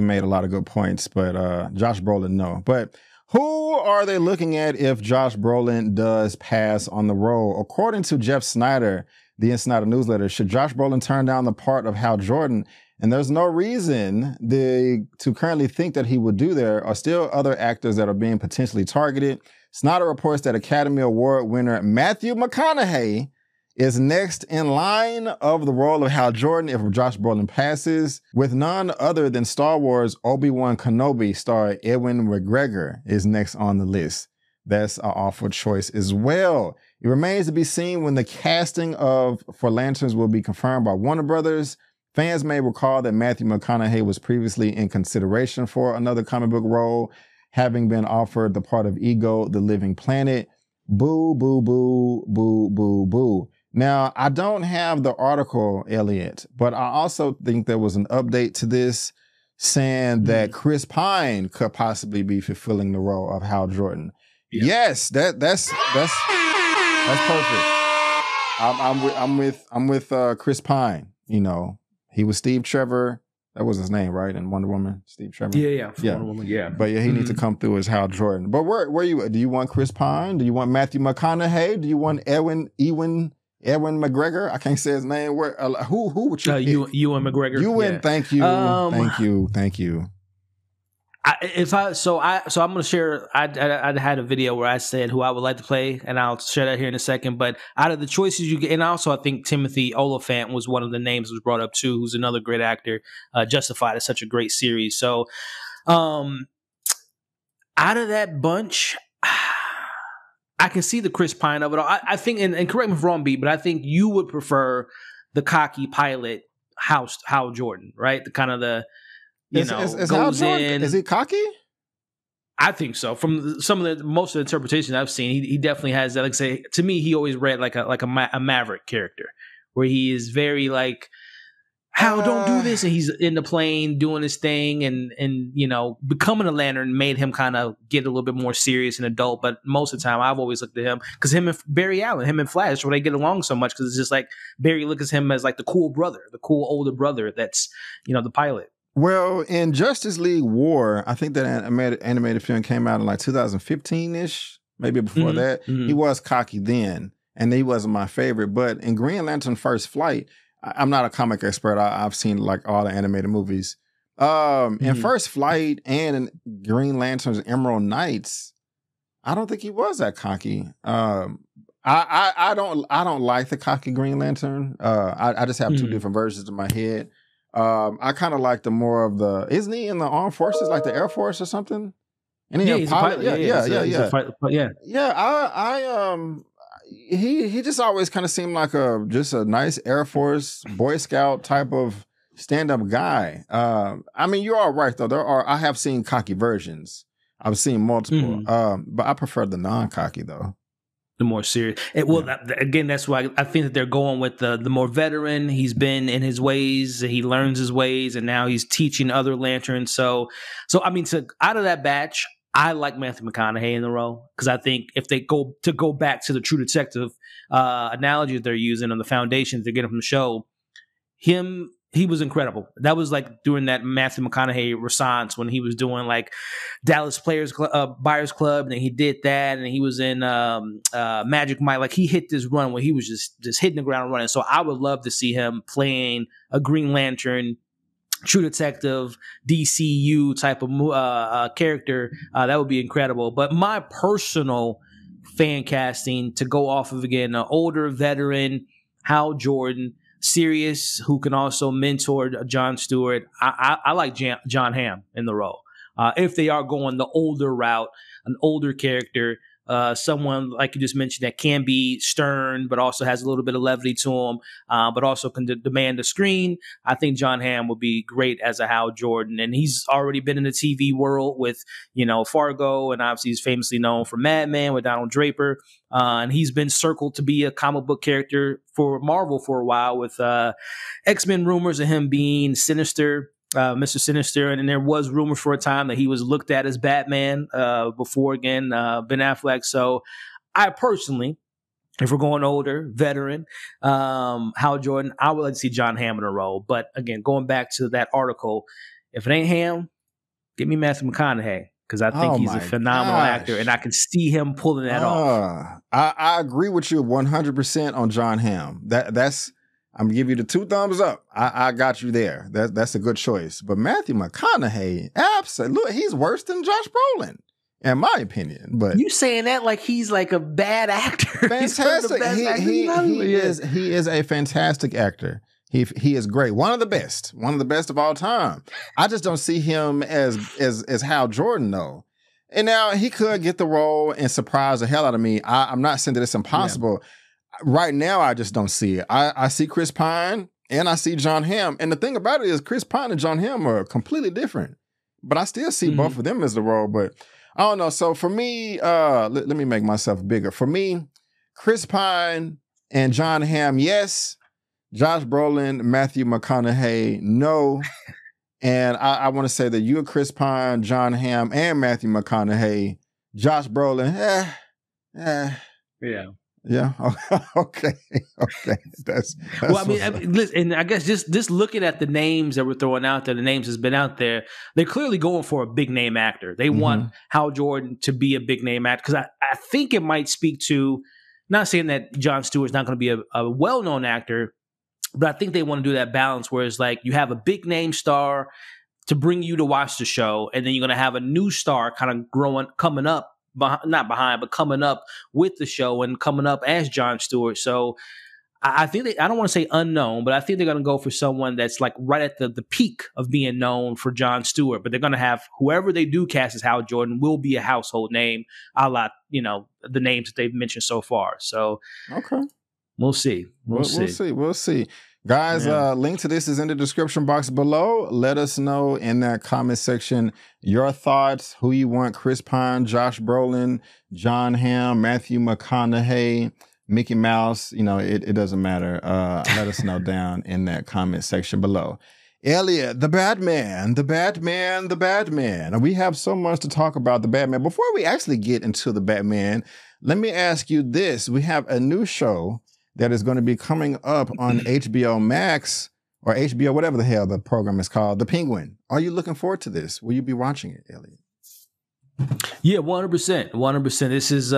made a lot of good points, but Josh Brolin, no. But who are they looking at if Josh Brolin does pass on the role? According to Jeff Snyder, the Insider newsletter, should Josh Brolin turn down the part of Hal Jordan? And there's no reason to currently think that he would do. There are still other actors that are being potentially targeted. Snyder reports that Academy Award winner Matthew McConaughey is next in line of the role of Hal Jordan if Josh Brolin passes, with none other than Star Wars Obi-Wan Kenobi star Ewan McGregor is next on the list. That's an awful choice as well. It remains to be seen when the casting for Lanterns will be confirmed by Warner Brothers. Fans may recall that Matthew McConaughey was previously in consideration for another comic book role, having been offered the part of Ego, the Living Planet. Boo, boo, boo, boo, boo, boo. Now, I don't have the article, Elliot, but I also think there was an update to this saying that Chris Pine could possibly be fulfilling the role of Hal Jordan. Yeah. Yes, that's perfect. I'm with Chris Pine. You know, he was Steve Trevor. That was his name, right? In Wonder Woman, Steve Trevor. Yeah. Wonder Woman, yeah. But yeah, he needs to come through as Hal Jordan. But where you? Do you want Chris Pine? Do you want Matthew McConaughey? Do you want Ewan McGregor? I can't say his name. Who would you? Ewan McGregor. Ewan, yeah. Thank you. I'm going to share. I had a video where I said who I would like to play, and I'll share that here in a second. But out of the choices you get, and also I think Timothy Oliphant was one of the names that was brought up too, who's another great actor. Justified is such a great series. So, out of that bunch, I can see the Chris Pine of it all. I think, and correct me if I'm wrong, B, but I think you would prefer the cocky pilot Hal Jordan, right? The kind of the. Is goes in. Is he cocky? I think so. From most of the interpretations I've seen, he definitely has that. Like say, to me, he always read like a Maverick character, where he is very like, Hal, don't do this, and he's in the plane doing his thing, and becoming a Lantern made him kind of get a little bit more serious and adult. But most of the time, I've always looked at him because him and Barry Allen, him and Flash, where they get along so much because it's just like Barry looks at him as like the cool brother, the cool older brother that's the pilot. Well, in Justice League War, I think that animated film came out in like 2015-ish, maybe before that. Mm-hmm. He was cocky then, and he wasn't my favorite. But in Green Lantern First Flight, I'm not a comic expert. I've seen like all the animated movies. In First Flight and in Green Lantern's Emerald Knights, I don't think he was that cocky. I don't like the cocky Green Lantern. I just have two different versions in my head. I kind of like the more of the. Isn't he in the armed forces, like the Air Force or something? And he's a pilot. He just always kind of seemed like just a nice Air Force Boy Scout type of stand-up guy. I mean, you're all right though. I have seen cocky versions. I've seen multiple. But I prefer the non-cocky though. The more serious. Again, that's why I think that they're going with the more veteran. He's been in his ways. He learns his ways, and now he's teaching other Lanterns. So I mean, out of that batch, I like Matthew McConaughey in the role because I think if they go back to the True Detective analogy that they're using on the foundations they're getting from the show, he was incredible. That was like during that Matthew McConaughey renaissance when he was doing like Dallas Buyers Club, and he did that, and he was in Magic Mike. Like he hit this run where he was just hitting the ground running. So I would love to see him playing a Green Lantern, True Detective, DCU type of character. That would be incredible. But my personal fan casting to go off of, again, an older veteran, Hal Jordan, serious, who can also mentor John Stewart. I like John Hamm in the role. if they are going the older route, an older character. Someone like you just mentioned that can be stern, but also has a little bit of levity to him, but also can demand the screen. I think Jon Hamm would be great as a Hal Jordan, and he's already been in the TV world with Fargo, and obviously he's famously known for Mad Men with Donald Draper, and he's been circled to be a comic book character for Marvel for a while with X-Men rumors of him being Sinister. Mr. Sinister, and there was rumors for a time that he was looked at as Batman before Ben Affleck. So I personally, if we're going older, veteran, Hal Jordan, I would like to see Jon Hamm in a role. But again, going back to that article, if it ain't Hamm, give me Matthew McConaughey, because I think he's a phenomenal actor, and I can see him pulling that off. I agree with you 100% on Jon Hamm. That's I'm gonna give you the 2 thumbs up. I got you there. That's a good choice. But Matthew McConaughey, absolutely, he's worse than Josh Brolin, in my opinion. But you saying that like he's like a bad actor? Fantastic. He is a fantastic actor. He is great. One of the best of all time. I just don't see him as Hal Jordan though. And now he could get the role and surprise the hell out of me. I'm not saying that it's impossible. Yeah. Right now, I just don't see it. I see Chris Pine and I see Jon Hamm. And the thing about it is Chris Pine and Jon Hamm are completely different. But I still see both of them as the role. But I don't know. So for me, let me make myself bigger. For me, Chris Pine and Jon Hamm, yes. Josh Brolin, Matthew McConaughey, no. And I want to say that you are Chris Pine, Jon Hamm, and Matthew McConaughey. Josh Brolin, Yeah. Yeah. Okay. That's well. I mean, listen, and I guess just looking at the names that we're throwing out there, the names that's been out there, they're clearly going for a big name actor. They want Hal Jordan to be a big name actor because I think it might speak to, not saying that Jon Stewart's not going to be a well known actor, but I think they want to do that balance where it's like you have a big name star to bring you to watch the show, and then you're going to have a new star kind of coming up. Not behind, but coming up with the show and coming up as Jon Stewart. So I think I don't want to say unknown, but I think they're going to go for someone that's like right at the peak of being known for Jon Stewart. But they're going to have whoever they do cast as Hal Jordan will be a household name, a la the names that they've mentioned so far. So okay, we'll see. We'll see. Guys, link to this is in the description box below. Let us know in that comment section your thoughts, who you want, Chris Pine, Josh Brolin, Jon Hamm, Matthew McConaughey, Mickey Mouse. It doesn't matter. Let us know down in that comment section below. Elliot, the Batman. We have so much to talk about the Batman. Before we actually get into the Batman, let me ask you this. We have a new show that is going to be coming up on HBO Max or HBO, whatever the hell the program is called, The Penguin. Are you looking forward to this? Will you be watching it, Elliot? Yeah, 100%. This is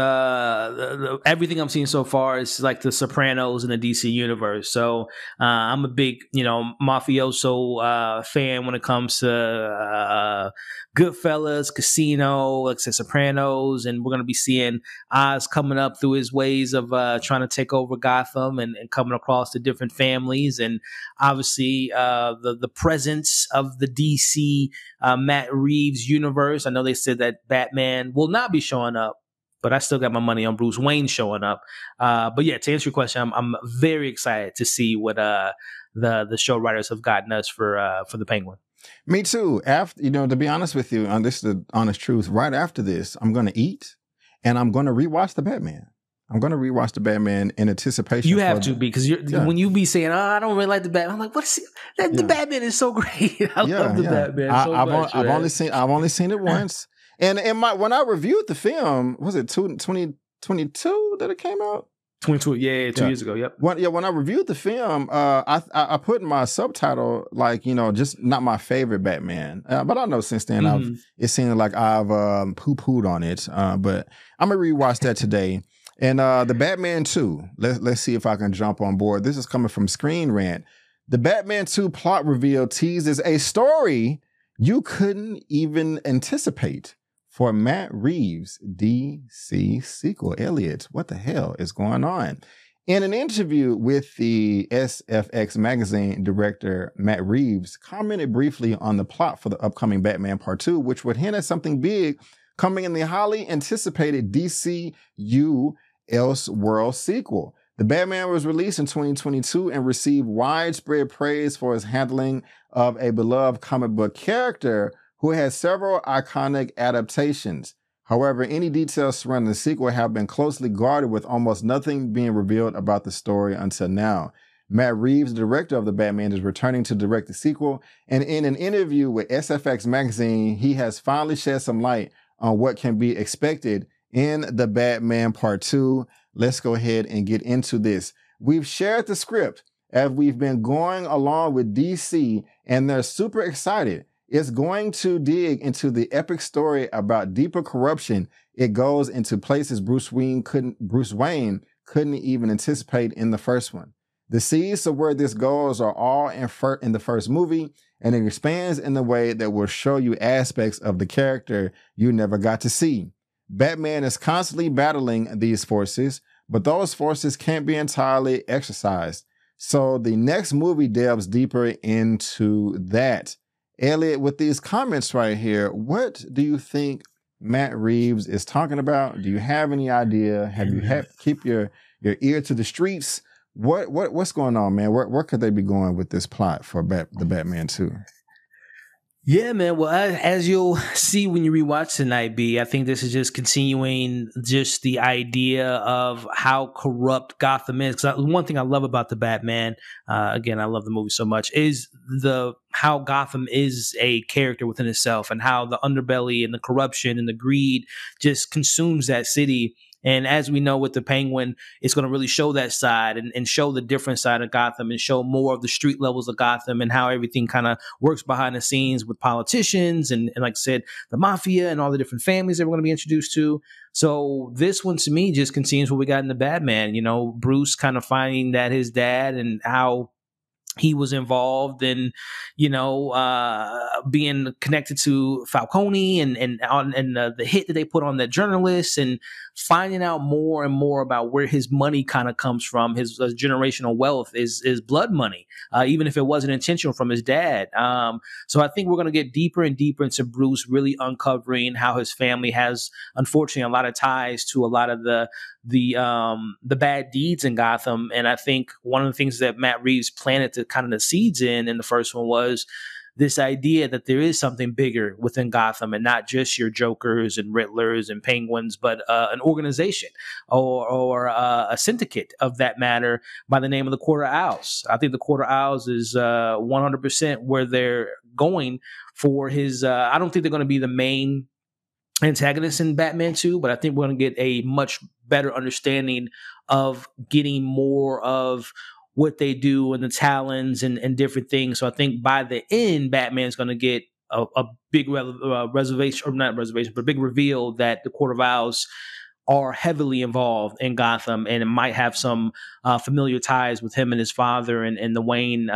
everything I'm seeing so far is like the Sopranos in the DC universe. So I'm a big, mafioso fan when it comes to Goodfellas, Casino, like I said, Sopranos, and we're going to be seeing Oz coming up through his ways of trying to take over Gotham and coming across the different families, and obviously the presence of the DC Matt Reeves universe. I know they said that Batman will not be showing up, but I still got my money on Bruce Wayne showing up. But yeah, to answer your question, I'm very excited to see what the show writers have gotten us for the Penguin. Me too. After, to be honest with you, and this is the honest truth, right after this, I'm going to eat and I'm going to rewatch the Batman. I'm going to rewatch the Batman in anticipation. You have to, because when you be saying, I don't really like the Batman, I'm like, the Batman is so great. I love the Batman so much. I've only seen it once. And when I reviewed the film, was it 2022 that it came out? 22, 2 years ago. Yep. When I reviewed the film, I put in my subtitle just not my favorite Batman. But I know since then it seemed like I've poo-pooed on it. But I'm gonna rewatch that today. And the Batman 2. Let's see if I can jump on board. This is coming from Screen Rant. The Batman 2 plot reveal teases a story you couldn't even anticipate for Matt Reeves' DC sequel. Elliot, what the hell is going on? In an interview with the SFX magazine, director Matt Reeves commented briefly on the plot for the upcoming Batman Part 2, which would hint at something big coming in the highly anticipated DCU Elseworld sequel. The Batman was released in 2022 and received widespread praise for his handling of a beloved comic book character who has several iconic adaptations. However, any details surrounding the sequel have been closely guarded, with almost nothing being revealed about the story until now. Matt Reeves, director of The Batman, is returning to direct the sequel, and in an interview with SFX magazine, he has finally shed some light on what can be expected in The Batman Part 2. Let's go ahead and get into this. We've shared the script as we've been going along with DC, and they're super excited. It's going to dig into the epic story about deeper corruption. It goes into places Bruce Wayne couldn't even anticipate in the first one. The seeds of where this goes are all in the first movie, and it expands in a way that will show you aspects of the character you never got to see. Batman is constantly battling these forces, but those forces can't be entirely exercised. So the next movie delves deeper into that. Elliot, with these comments right here, what do you think Matt Reeves is talking about? Do you have any idea? Have you keep your ear to the streets? What's going on, man? Where could they be going with this plot for the Batman 2? Yeah, man. Well, as you'll see when you rewatch tonight, B, I think this is just continuing just the idea of how corrupt Gotham is. Because one thing I love about the Batman, again, I love the movie so much, is how Gotham is a character within itself, and how the underbelly and the corruption and the greed just consumes that city. And as we know with the Penguin, it's going to really show that side and show the different side of Gotham, and show more of the street levels of Gotham and how everything kind of works behind the scenes with politicians and like I said, the mafia and all the different families that we're going to be introduced to. So this one to me just continues what we got in the Batman. You know, Bruce kind of finding that his dad and how he was involved in, being connected to Falcone and the hit that they put on that journalist, and finding out more and more about where his money kind of comes from. His generational wealth is blood money, even if it wasn't intentional from his dad. So I think we're going to get deeper and deeper into Bruce really uncovering how his family has, unfortunately, a lot of ties to a lot of the bad deeds in Gotham. And I think one of the things that Matt Reeves planted the kind of the seeds in the first one was this idea that there is something bigger within Gotham, and not just your Jokers and Riddlers and Penguins, but an organization or a syndicate of that matter by the name of the Court of Owls. I think the Court of Owls is 100% where they're going for his. I don't think they're going to be the main antagonist in Batman 2, but I think we're going to get a much better understanding of getting more of what they do and the Talons and different things. So I think by the end, Batman's going to get a big reservation, or not reservation, but a big reveal that the Court of Owls are heavily involved in Gotham, and it might have some familiar ties with him and his father and the Wayne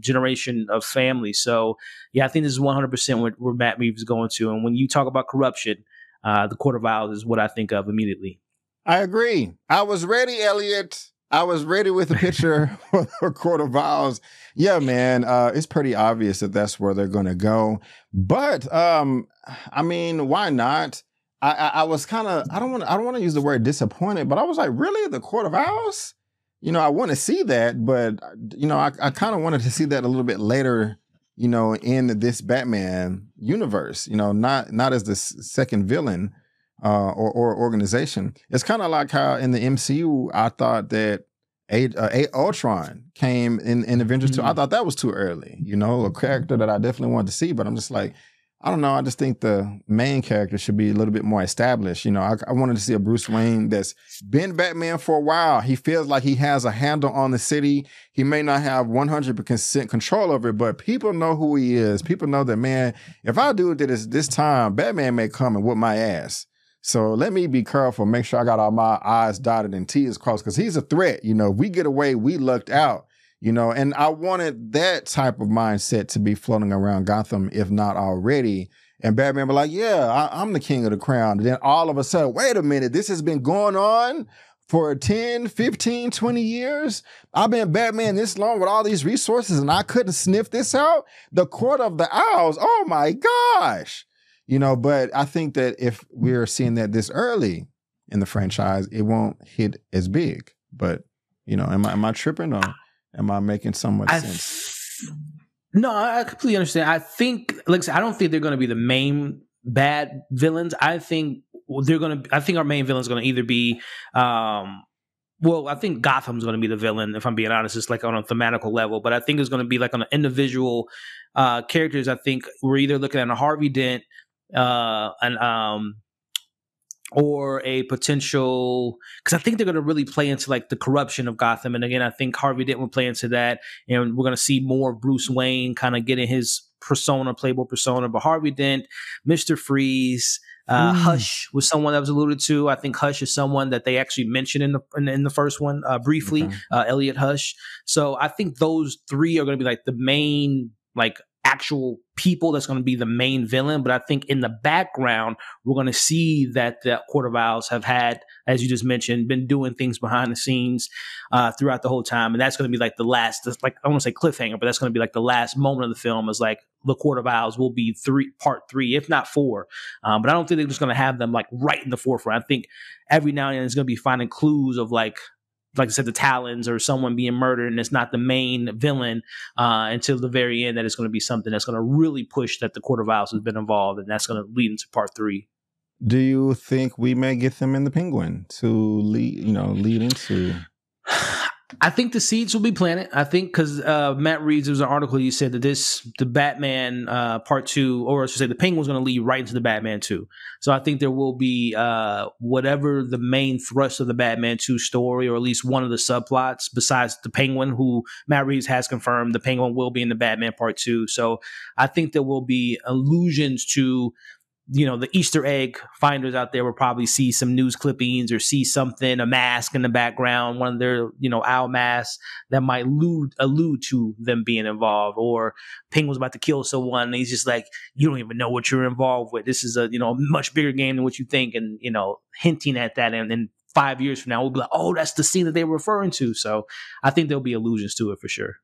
generation of family. So yeah, I think this is 100% where Matt Reeves is going to. And when you talk about corruption, the Court of Owls is what I think of immediately. I agree. I was ready, Elliot. I was ready with a picture for the Court of Owls. Yeah, man, it's pretty obvious that that's where they're going to go. But I mean, why not? I was kind of, I don't want to use the word disappointed, but I was like, really, the Court of Owls? I want to see that, but I kind of wanted to see that a little bit later, in this Batman universe. Not as the second villain. Or organization. It's kind of like how in the MCU, I thought that Ultron came in Avengers 2. I thought that was too early, a character that I definitely wanted to see, but I'm just like, I don't know. I just think the main character should be a little bit more established. I wanted to see a Bruce Wayne that's been Batman for a while. He feels like he has a handle on the city. He may not have 100% control over it, but people know who he is. People know that, man, if I do this time, Batman may come and whoop my ass. So let me be careful, make sure I got all my I's dotted and T's crossed, because he's a threat. If we get away, we lucked out, and I wanted that type of mindset to be floating around Gotham, if not already. And Batman be like, yeah, I'm the king of the crown. And then all of a sudden, wait a minute, this has been going on for 10, 15, 20 years. I've been Batman this long with all these resources and I couldn't sniff this out. The Court of the Owls. Oh my gosh. You know, but I think that if we're seeing that this early in the franchise, it won't hit as big. But, you know, am I tripping or am I making so much sense? No, I completely understand. I think, like I said, I don't think they're going to be the main bad villains. I think our main villain is going to either be, I think Gotham's going to be the villain, if I'm being honest. It's like on a thematical level, but I think it's going to be like on an individual characters. I think we're either looking at a Harvey Dent, or a potential, because I think they're going to really play into like the corruption of Gotham. And again, I think Harvey Dent will play into that. And we're going to see more of Bruce Wayne kind of getting his persona, Playboy persona. But Harvey Dent, Mr. Freeze, Hush was someone that was alluded to. I think Hush is someone that they actually mentioned in the first one briefly, Elliot Hush. So I think those three are going to be like the main, like, actual people that's going to be the main villain. But I think in the background, we're going to see that the Court of Owls have had, as you just mentioned, been doing things behind the scenes throughout the whole time. And that's going to be like the last, like, I want to say cliffhanger, but that's going to be like the last moment of the film is like the Court of Owls will be part 3, if not 4. But I don't think they're just going to have them like right in the forefront. I think every now and then it's going to be finding clues of like I said, the Talons or someone being murdered, and it's not the main villain until the very end, that it's going to be something that's going to really push that the Court of Owls has been involved, and that's going to lead into part 3. Do you think we may get them in the Penguin to lead into? I think the seeds will be planted. I think because Matt Reeves, there was an article you said that the Batman part 2, or I should say the Penguin's going to lead right into the Batman 2. So I think there will be whatever the main thrust of the Batman 2 story, or at least one of the subplots, besides the Penguin, who Matt Reeves has confirmed the Penguin will be in the Batman part 2. So I think there will be allusions to, you know, the Easter egg finders out there will probably see some news clippings or see something, a mask in the background, one of their, you know, owl masks that might allude to them being involved, or Penguin's about to kill someone and he's just like, you don't even know what you're involved with. This is a, you know, much bigger game than what you think. And, you know, hinting at that. And then 5 years from now, we'll be like, oh, that's the scene that they were referring to. So I think there'll be allusions to it for sure.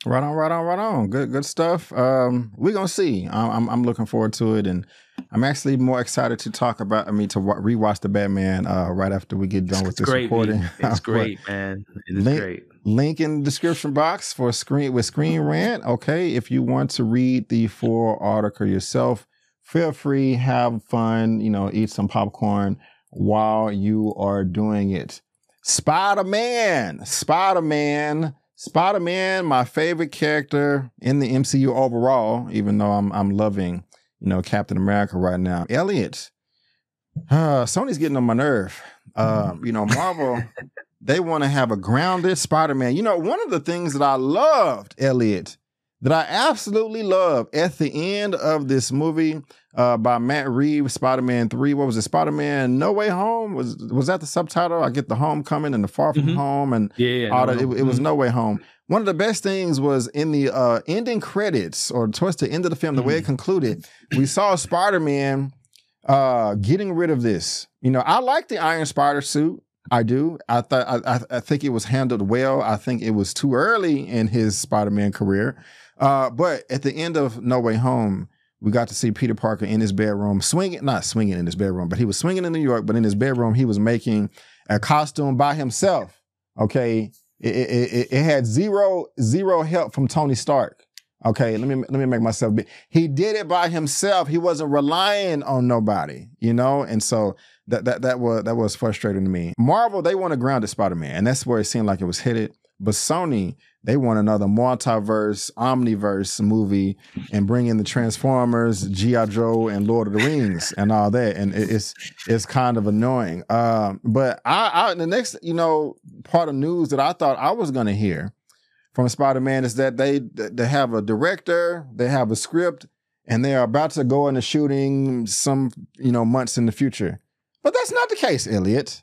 Right on. Good stuff. We're gonna see. I'm looking forward to it, and I'm actually more excited to talk about. Rewatch the Batman right after we get done with this recording. It's great, man. It is great. Link in the description box for Screen Rant. Okay, if you want to read the full article yourself, feel free, have fun. You know, eat some popcorn while you are doing it. Spider-Man, my favorite character in the MCU overall, even though I'm loving, you know, Captain America right now. Elliot, Sony's getting on my nerve. You know, Marvel, they want to have a grounded Spider-Man. You know, one of the things that I loved, Elliot, that I absolutely love at the end of this movie by Matt Reeves, Spider-Man 3, what was it? Spider-Man No Way Home? Was that the subtitle? I get the Homecoming and the Far From Home and all that. It was No Way Home. One of the best things was in the ending credits, or towards the end of the film, the way it concluded, we saw Spider-Man getting rid of this. You know, I like the Iron Spider suit. I do. I think it was handled well. I think it was too early in his Spider-Man career. But at the end of No Way Home, we got to see Peter Parker in his bedroom not swinging in his bedroom, but he was swinging in New York, but in his bedroom, he was making a costume by himself. Okay. It had zero help from Tony Stark. Okay. Let me make myself big. He did it by himself. He wasn't relying on nobody, you know? And so that was frustrating to me. Marvel, they want a grounded Spider-Man, and that's where it seemed like it was headed. But Sony, they want another multiverse, omniverse movie and bring in the Transformers, G.I. Joe, and Lord of the Rings and all that. And it's kind of annoying. But the next, you know, part of news that I thought I was going to hear from Spider-Man is that they have a director, they have a script, and they are about to go into shooting some, you know, months in the future. But that's not the case, Elliot.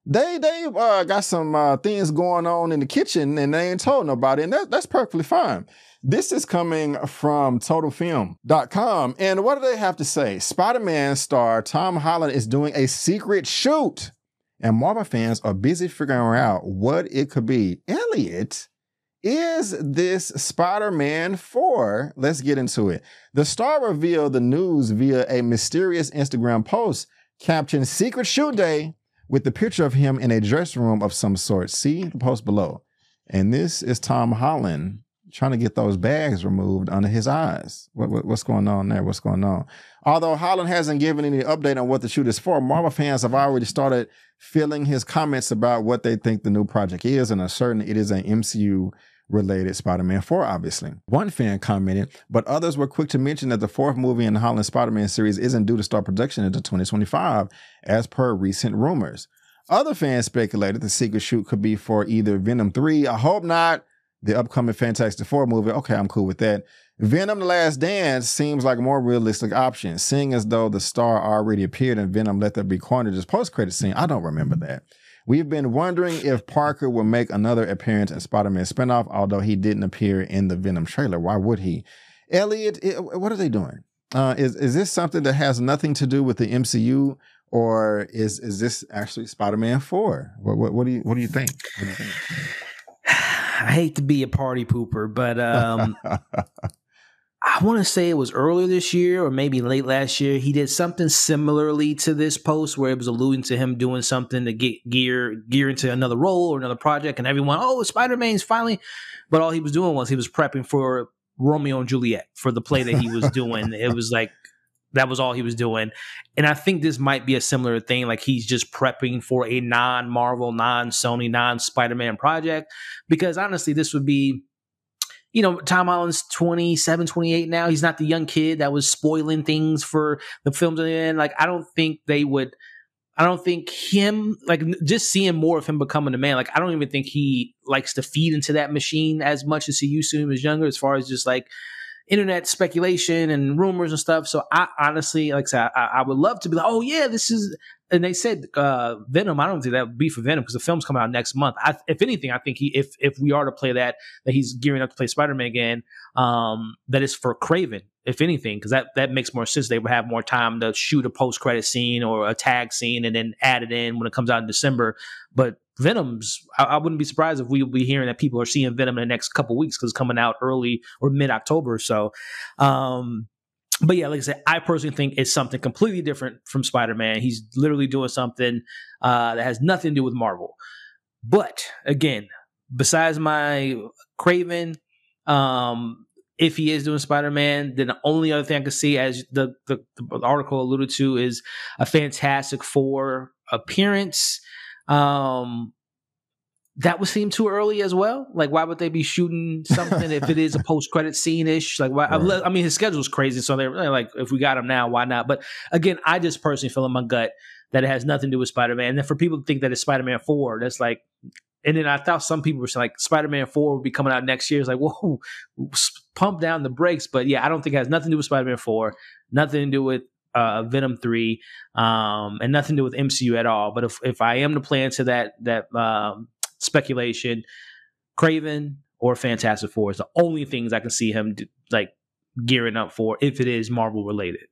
They got some things going on in the kitchen and they ain't told nobody, and that's perfectly fine. This is coming from TotalFilm.com, and what do they have to say? Spider-Man star Tom Holland is doing a secret shoot, and Marvel fans are busy figuring out what it could be. Elliot, is this Spider-Man 4? Let's get into it. The star revealed the news via a mysterious Instagram post captioned "Secret Shoot Day" with the picture of him in a dressing room of some sort. See the post below. And this is Tom Holland trying to get those bags removed under his eyes. What's going on there? What's going on? Although Holland hasn't given any update on what the shoot is for, Marvel fans have already started filling his comments about what they think the new project is, and are certain it is an MCU-related Spider-Man 4, obviously. One fan commented, but others were quick to mention that the fourth movie in the Holland Spider-Man series isn't due to start production until 2025, as per recent rumors. Other fans speculated the secret shoot could be for either Venom 3, I hope not, the upcoming Fantastic Four movie. Okay, I'm cool with that. Venom: The Last Dance seems like a more realistic option, seeing as though the star already appeared in Venom: Let There Be Carnage's post-credit scene. I don't remember that. We've been wondering if Parker will make another appearance in Spider-Man spinoff, although he didn't appear in the Venom trailer. Why would he? Elliot, what are they doing? Is this something that has nothing to do with the MCU, or is this actually Spider-Man 4? What do you think? What do you think? I hate to be a party pooper, but I want to say it was earlier this year or maybe late last year. He did something similarly to this post where it was alluding to him doing something to get gear into another role or another project, and everyone, oh, Spider-Man's finally. But all he was doing was he was prepping for Romeo and Juliet, for the play that he was doing. It was like, that was all he was doing. And I think this might be a similar thing. Like, he's just prepping for a non-Marvel, non-Sony, non-Spider-Man project. Because honestly, this would be, you know, Tom Holland's 27, 28 now. He's not the young kid that was spoiling things for the films in the end. Like, I don't think him, like, just seeing more of him becoming a man, like, I don't even think he likes to feed into that machine as much as he used to when he was younger, as far as just like internet speculation and rumors and stuff. So I honestly, like I said, I would love to be like, oh yeah, this is, and they said Venom. I don't think that would be for Venom because the film's coming out next month. If anything, I think if we are to play that he's gearing up to play Spider-Man again, that is for Kraven, if anything, because that makes more sense. They would have more time to shoot a post-credit scene or a tag scene and then add it in when it comes out in December. But Venom's, I wouldn't be surprised if we'll be hearing that people are seeing Venom in the next couple weeks because it's coming out early or mid-October. So, but yeah, like I said, I personally think it's something completely different from Spider-Man. He's literally doing something that has nothing to do with Marvel. But again, besides my Kraven, if he is doing Spider-Man, then the only other thing I could see, as the article alluded to, is a Fantastic Four appearance. That would seem too early as well. Like, why would they be shooting something if it is a post-credit scene-ish? Like, why? Right. I mean, his schedule's crazy, so they're really like, if we got him now, why not? But again, I just personally feel in my gut that it has nothing to do with Spider-Man. And then for people to think that it's Spider-Man 4, that's like, and then I thought some people were saying like Spider-Man 4 would be coming out next year. It's like, whoa, pump down the brakes. But yeah, I don't think it has nothing to do with Spider-Man 4, nothing to do with Venom 3, and nothing to do with MCU at all. But if I am to play into that speculation, Kraven or Fantastic Four is the only things I can see him like gearing up for if it is Marvel related.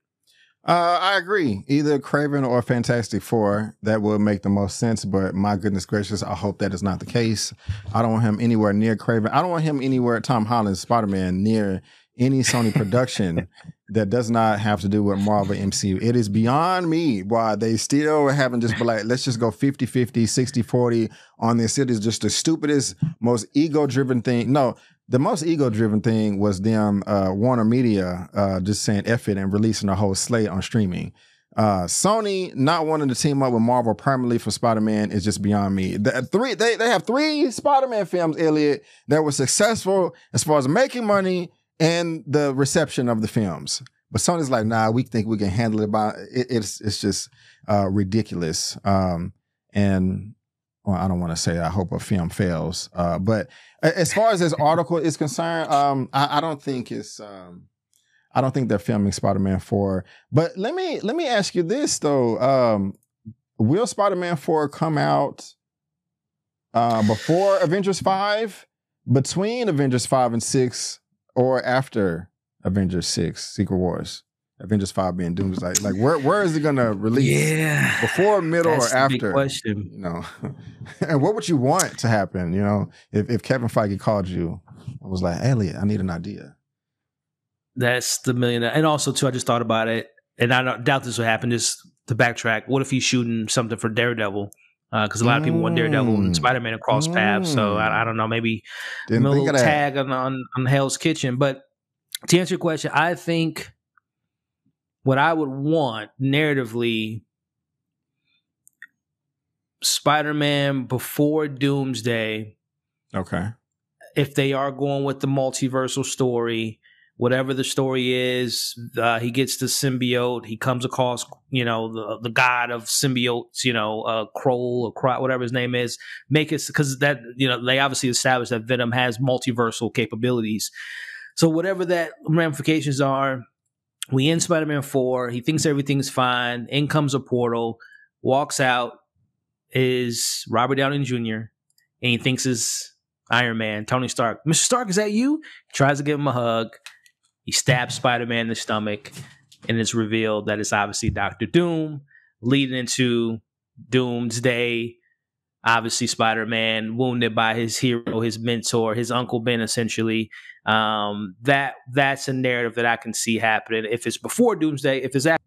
I agree. Either Kraven or Fantastic Four, that would make the most sense. But my goodness gracious, I hope that is not the case. I don't want him anywhere near Kraven. I don't want him anywhere, Tom Holland's Spider-Man, near any Sony production that does not have to do with Marvel MCU. It is beyond me why they still haven't just been like, let's just go 50-50, 60-40 on this. It is just the stupidest, most ego-driven thing. No, the most ego-driven thing was them, Warner Media, just saying F it and releasing a whole slate on streaming. Sony not wanting to team up with Marvel permanently for Spider-Man is just beyond me. They have 3 Spider-Man films, Elliot, that were successful as far as making money and the reception of the films. But Sony's like, nah, we think we can handle it. It's just ridiculous. And well, I don't want to say I hope a film fails. But as far as this article is concerned, I don't think it's I don't think they're filming Spider-Man 4. But let me ask you this though. Will Spider-Man 4 come out before Avengers 5, between Avengers 5 and 6, or after Avengers 6, Secret Wars? Avengers 5 being Doomsday? Like where is it gonna release? Yeah. Before, middle, That's or the big after? question. You know. And what would you want to happen? You know, if Kevin Feige called you and was like, Elliot, I need an idea. That's the million. And also too, I just thought about it, and I don't doubt this will happen. Just to backtrack, what if he's shooting something for Daredevil? Because a lot of people want Daredevil and Spider-Man to cross paths. So I don't know, maybe a little tag on Hell's Kitchen. But to answer your question, I think what I would want narratively, Spider-Man before Doomsday. Okay. If they are going with the multiversal story, whatever the story is, he gets the symbiote. He comes across, the god of symbiotes, Kroll or whatever his name is. Make it because that, they obviously established that Venom has multiversal capabilities. So whatever that ramifications are, we end Spider-Man 4. He thinks everything's fine. In comes a portal. Walks out is Robert Downey Jr. and he thinks it's Iron Man, Tony Stark. Mr. Stark, is that you? He tries to give him a hug. He stabs Spider-Man in the stomach, and it's revealed that it's obviously Dr. Doom, leading into Doomsday. Obviously, Spider-Man wounded by his hero, his mentor, his Uncle Ben, essentially. That's a narrative that I can see happening. If it's before Doomsday, if it's after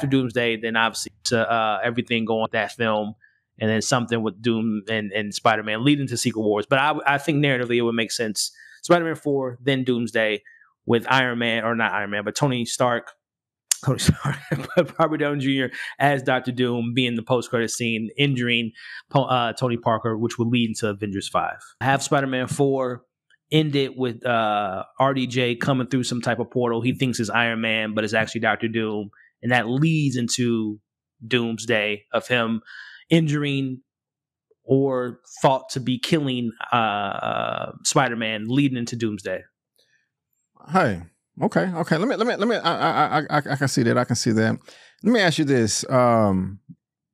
Doomsday, then obviously it's, everything going with that film, and then something with Doom and Spider-Man leading to Secret Wars. But I think narratively it would make sense. Spider-Man 4, then Doomsday with Iron Man, or not Iron Man, but Tony Stark, Robert Downey Jr. as Dr. Doom, being the post-credit scene, injuring Tony Parker, which would lead into Avengers 5. Have Spider-Man 4 end it with RDJ coming through some type of portal. He thinks it's Iron Man, but it's actually Dr. Doom. And that leads into Doomsday of him injuring or thought to be killing Spider-Man, leading into Doomsday. Hey, okay. Let me. I can see that. I can see that. Let me ask you this,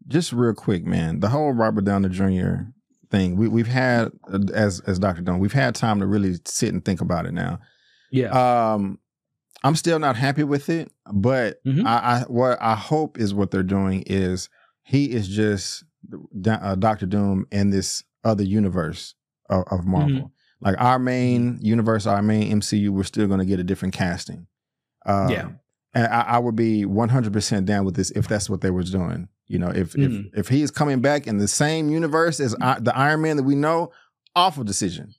just real quick, man. The whole Robert Downey Jr. thing we've had as Dr. Doom. We've had time to really sit and think about it now. Yeah. I'm still not happy with it, but what I hope is what they're doing is he is just Dr. Doom in this other universe of Marvel. Like our main universe, our main MCU, we're still going to get a different casting. And I would be 100% down with this if that's what they was doing. If he is coming back in the same universe as the Iron Man that we know, awful decision.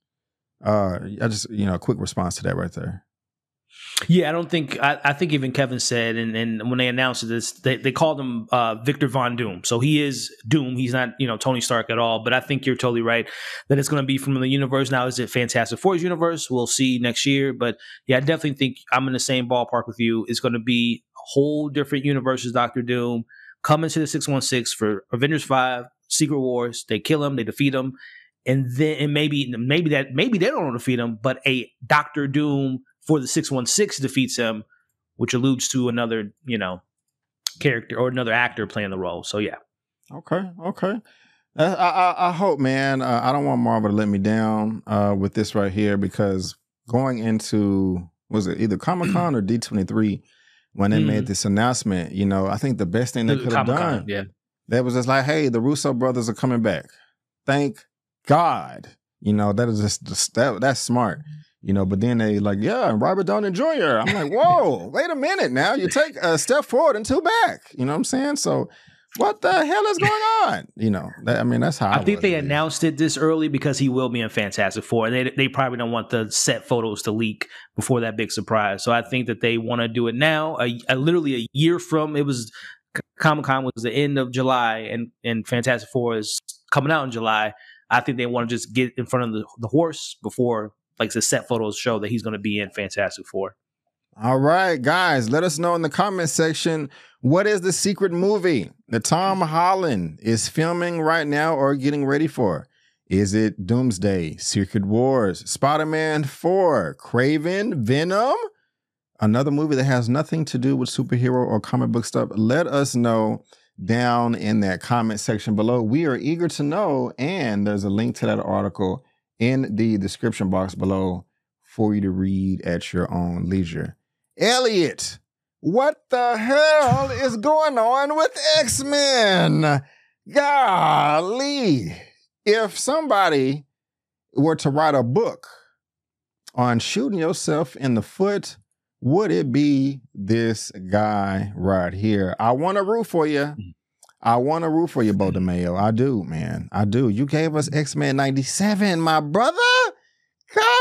I just, a quick response to that right there. Yeah, I think even Kevin said, and when they announced this, they called him Victor Von Doom. So he is Doom. He's not, Tony Stark at all. But I think you're totally right that it's going to be from the universe. Now, is it Fantastic Four's universe? We'll see next year. But yeah, I definitely think I'm in the same ballpark with you. It's going to be a whole different universe as Dr. Doom coming to the 616 for Avengers 5, Secret Wars. They kill him, they defeat him. And then maybe they don't defeat him, but a Dr. Doom for the 616 defeats him, which alludes to another, character or another actor playing the role. So yeah. Okay. I hope, man. I don't want Marvel to let me down with this right here, because going into, was it either Comic-Con or D23 when they made this announcement, I think the best thing they could have done, that was just like, hey, the Russo brothers are coming back. Thank God. That is just that's smart. But then they like, and Robert Downey Jr. I'm like, whoa, wait a minute now. You take a step forward and two back. You know what I'm saying? So what the hell is going on? That's how I think they announced it this early because he will be in Fantastic Four. And they probably don't want the set photos to leak before that big surprise. So I think that they want to do it now. Literally a year from, it was Comic-Con was the end of July and Fantastic Four is coming out in July. I think they want to just get in front of the horse before the set photos show that he's going to be in Fantastic Four. All right, guys, let us know in the comment section, what is the secret movie that Tom Holland is filming right now or getting ready for? Is it Doomsday, Secret Wars, Spider-Man 4, Kraven, Venom? Another movie that has nothing to do with superhero or comic book stuff? Let us know down in that comment section below. We are eager to know, and there's a link to that article in the description box below for you to read at your own leisure. Elliot, what the hell is going on with X-Men? Golly. If somebody were to write a book on shooting yourself in the foot, would it be this guy right here? I want to root for you. I want to root for you, Bo DeMayo. I do, man. I do. You gave us X-Men 97, my brother.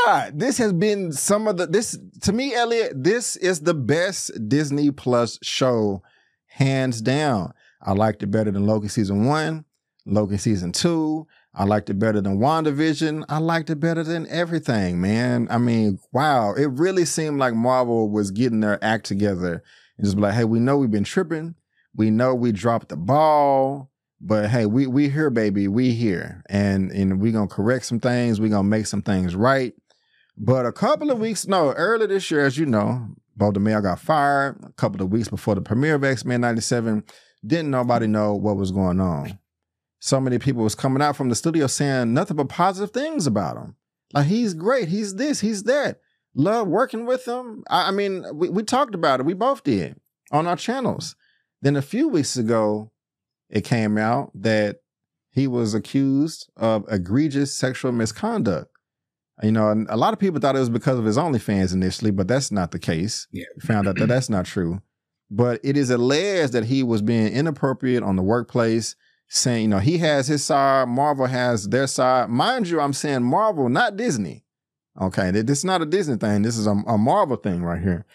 God, this has been to me, Elliot, this is the best Disney Plus show, hands down. I liked it better than Loki season 1, Loki season 2. I liked it better than WandaVision. I liked it better than everything, man. I mean, wow. It really seemed like Marvel was getting their act together and just be like, hey, we know we've been tripping. We know we dropped the ball, but hey, we here, baby. We here. And we're going to correct some things. We're going to make some things right. But earlier this year, as you know, Bo DeMayo got fired a couple of weeks before the premiere of X-Men 97. Didn't nobody know what was going on. So many people was coming out from the studio saying nothing but positive things about him. Like, he's great. He's this, he's that. Love working with him. I mean, we talked about it. We both did on our channels. Then a few weeks ago, it came out that he was accused of egregious sexual misconduct. You know, and a lot of people thought it was because of his OnlyFans initially, but that's not the case. Yeah. We found out that that's not true. But it is alleged that he was being inappropriate on the workplace, saying, you know, he has his side, Marvel has their side. Mind you, I'm saying Marvel, not Disney. Okay, this is not a Disney thing. This is a Marvel thing right here.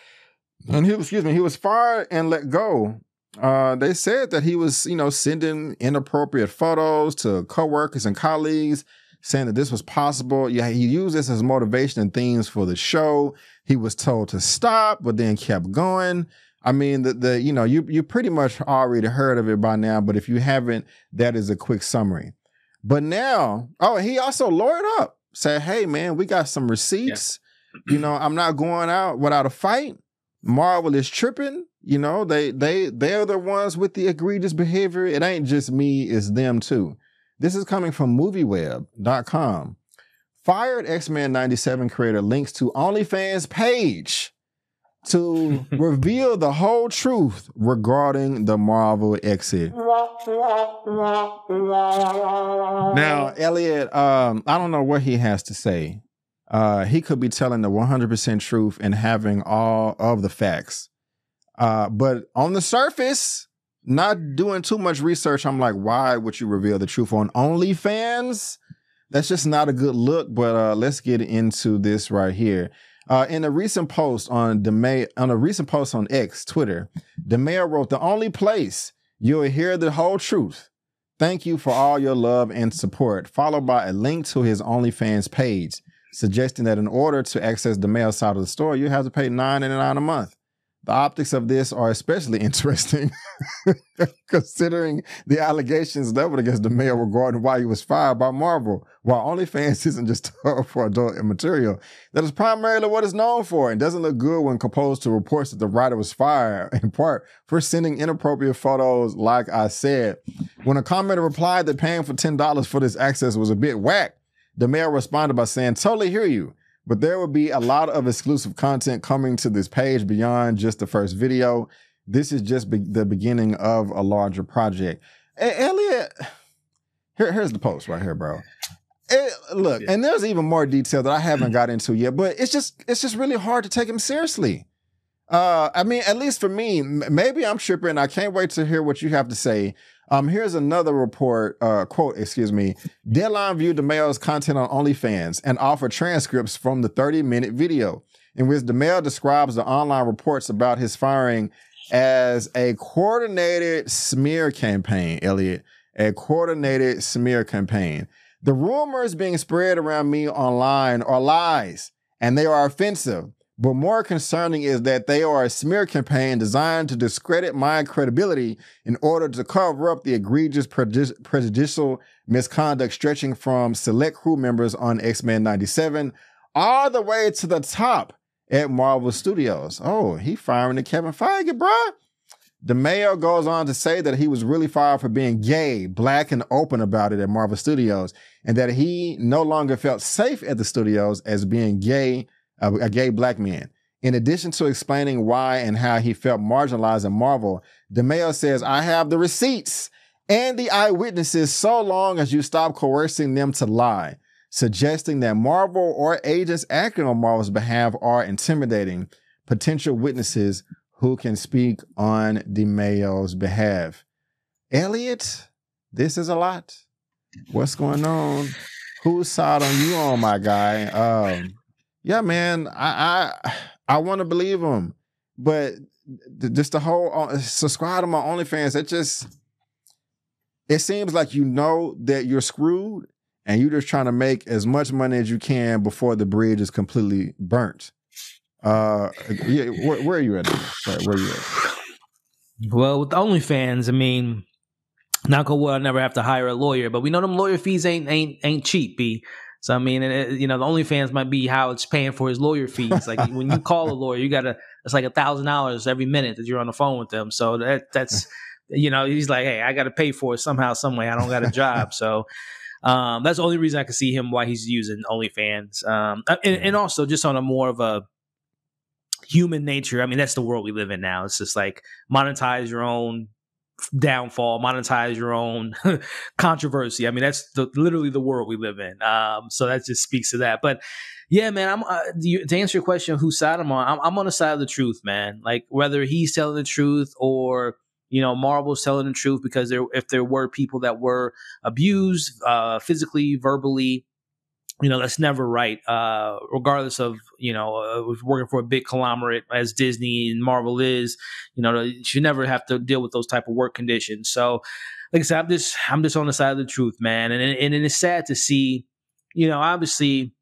And he was fired and let go. They said that he was, you know, sending inappropriate photos to coworkers and colleagues, saying that this was possible. Yeah, he used this as motivation and themes for the show. He was told to stop, but then kept going. I mean, you pretty much already heard of it by now, but if you haven't, that is a quick summary. But now, he also lawyered up, said, hey, man, we got some receipts. Yeah. You know, I'm not going out without a fight. Marvel is tripping. You know, they're the ones with the egregious behavior. It ain't just me, it's them too. This is coming from movieweb.com. Fired X-Men 97 creator links to OnlyFans page to reveal the whole truth regarding the Marvel exit. Now, Elliot, I don't know what he has to say. He could be telling the 100% truth and having all of the facts. But on the surface, not doing too much research, I'm like, why would you reveal the truth on OnlyFans? That's just not a good look, but let's get into this right here. In a recent post on X, Twitter, DeMayo wrote, the only place you'll hear the whole truth. Thank you for all your love and support, followed by a link to his OnlyFans page, suggesting that in order to access DeMayo's side of the store, you have to pay $9.99 a month. The optics of this are especially interesting, considering the allegations leveled against DeMayo regarding why he was fired by Marvel, while OnlyFans isn't just for adult material. That is primarily what it's known for, and doesn't look good when composed to reports that the writer was fired, in part, for sending inappropriate photos, like I said. When a commenter replied that paying for $10 for this access was a bit whack, DeMayo responded by saying, totally hear you. But there will be a lot of exclusive content coming to this page beyond just the first video. This is just the beginning of a larger project. Elliot, here's the post right here, bro. Look, and there's even more detail that I haven't got into yet, but it's just really hard to take him seriously. I mean, at least for me, maybe I'm tripping. I can't wait to hear what you have to say. Here's another report, quote, Deadline viewed DeMayo's content on OnlyFans and offered transcripts from the 30-minute video, in which DeMayo describes the online reports about his firing as a coordinated smear campaign, Elliot, a coordinated smear campaign. The rumors being spread around me online are lies, and they are offensive. But more concerning is that they are a smear campaign designed to discredit my credibility in order to cover up the egregious prejudicial misconduct stretching from select crew members on X-Men 97 all the way to the top at Marvel Studios. Oh, he firing the Kevin Feige, bruh. DeMayo goes on to say that he was really fired for being gay, black, and open about it at Marvel Studios, and that he no longer felt safe at the studios as being gay, a gay black man. In addition to explaining why and how he felt marginalized in Marvel, DeMeo says, I have the receipts and the eyewitnesses so long as you stop coercing them to lie, suggesting that Marvel or agents acting on Marvel's behalf are intimidating potential witnesses who can speak on DeMeo's behalf. Elliot, this is a lot. What's going on? Whose side are you on, my guy? Yeah, man, I want to believe him, but just the whole subscribe to my OnlyFans, it seems like you know that you're screwed and you're just trying to make as much money as you can before the bridge is completely burnt. Yeah, where are you at? Sorry, where are you at? Well, with OnlyFans, I mean, knock on wood, I never have to hire a lawyer, but we know them lawyer fees ain't cheap, B. So I mean, the OnlyFans might be how it's paying for his lawyer fees. Like when you call a lawyer, it's like $1,000 every minute that you're on the phone with them. So that's he's like, hey, I got to pay for it somehow, some way. I don't got a job, so that's the only reason I can see him why he's using OnlyFans. And also just on a more of a human nature. I mean, that's the world we live in now. It's just like monetize your own downfall, monetize your own controversy. I mean, that's literally the world we live in. So that just speaks to that. But yeah, man, I'm to answer your question, whose side I'm on the side of the truth, man. Like whether he's telling the truth or Marvel's telling the truth, because if there were people that were abused physically, verbally, that's never right. Regardless of, working for a big conglomerate as Disney and Marvel is, you should never have to deal with those type of work conditions. So like I said, I'm just on the side of the truth, man. And it's sad to see, obviously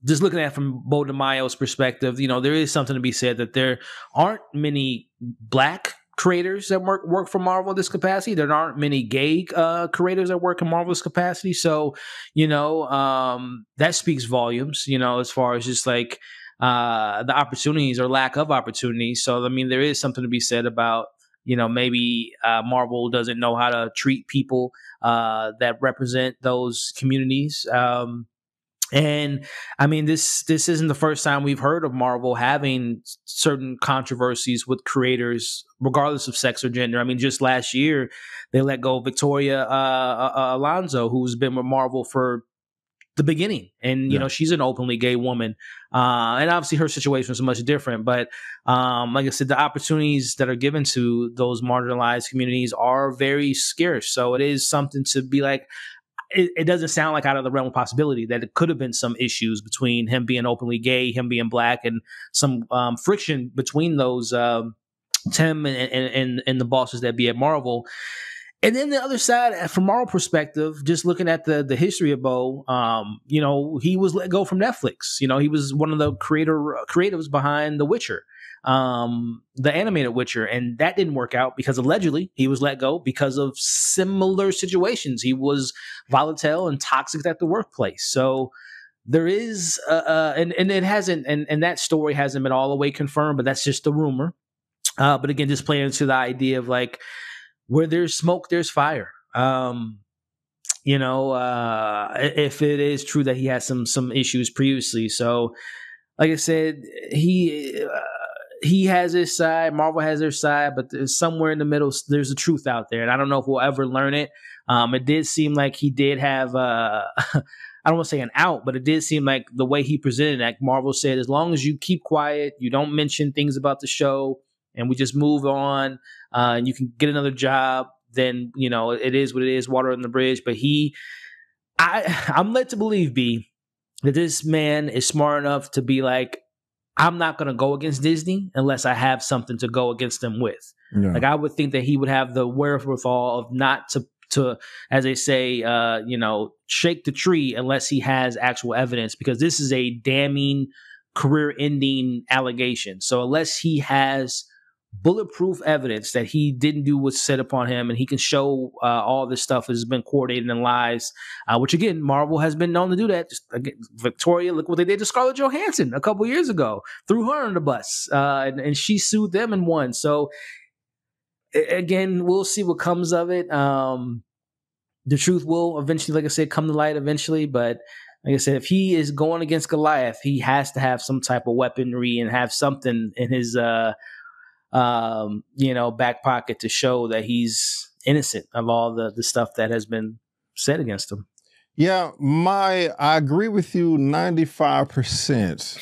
just looking at it from Bo DeMaio's perspective, there is something to be said that there aren't many Black creators that work for Marvel in this capacity. There aren't many gay creators that work in Marvel's capacity. So, that speaks volumes, as far as just like the opportunities or lack of opportunities. So, I mean, there is something to be said about, maybe Marvel doesn't know how to treat people that represent those communities. And I mean, this isn't the first time we've heard of Marvel having certain controversies with creators, regardless of sex or gender. I mean, just last year, they let go of Victoria Alonso, who's been with Marvel for the beginning. And, she's an openly gay woman. And obviously her situation is much different. But like I said, the opportunities that are given to those marginalized communities are very scarce. So it is something to be like, it doesn't sound like out of the realm of possibility that it could have been some issues between him being openly gay, him being Black, and some friction between those Tim and the bosses that be at Marvel. And then the other side, from Marvel perspective, just looking at the history of Bo, he was let go from Netflix. He was one of the creatives behind The Witcher, the animated Witcher, and that didn't work out because allegedly he was let go because of similar situations. He was volatile and toxic at the workplace. So there is, and it hasn't, and that story hasn't been all the way confirmed, but that's just the rumor. But again, just playing into the idea of like, where there's smoke, there's fire. If it is true that he had some issues previously. So like I said, he has his side, Marvel has their side, but there's somewhere in the middle, there's a truth out there. And I don't know if we'll ever learn it. It did seem like he did have, I don't want to say an out, but it did seem like the way he presented that, Marvel said, as long as you keep quiet, you don't mention things about the show, and we just move on, and you can get another job, then, it is what it is, water on the bridge. But I'm led to believe, B, that this man is smart enough to be like, I'm not going to go against Disney unless I have something to go against them with. Yeah. Like, I would think that he would have the wherewithal of not to, as they say, shake the tree unless he has actual evidence, because this is a damning, career-ending allegation. So unless he has bulletproof evidence that he didn't do what's said upon him, and he can show all this stuff has been coordinated in lies, which again, Marvel has been known to do that. Just, again, Victoria, look what they did to Scarlett Johansson a couple years ago, threw her under the bus, and she sued them and won. So again, we'll see what comes of it. The truth will eventually, like I said, come to light eventually, but like I said, if he is going against Goliath, he has to have some type of weaponry and have something in his back pocket to show that he's innocent of all the stuff that has been said against him. Yeah, I agree with you 95%.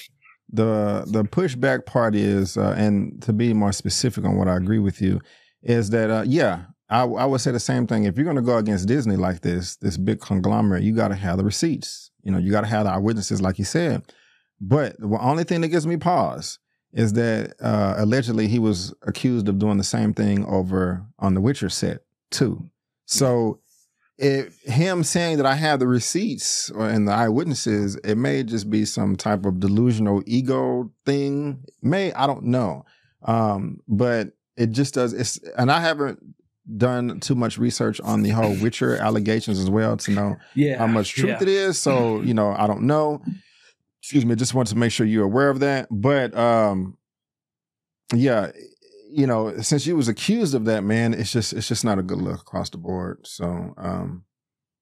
The pushback part is, and to be more specific on what I agree with you, is that, I would say the same thing. If you're going to go against Disney like this big conglomerate, you got to have the receipts. You got to have the eyewitnesses, like you said. But the only thing that gives me pause is that allegedly he was accused of doing the same thing over on the Witcher set too. So him saying that I have the receipts and the eyewitnesses, it may just be some type of delusional ego thing. I don't know. But it just does. And I haven't done too much research on the whole Witcher allegations as well to know how much truth it is. So, I don't know. Excuse me. Just wanted to make sure you're aware of that. But, since you was accused of that, man, it's just not a good look across the board. So,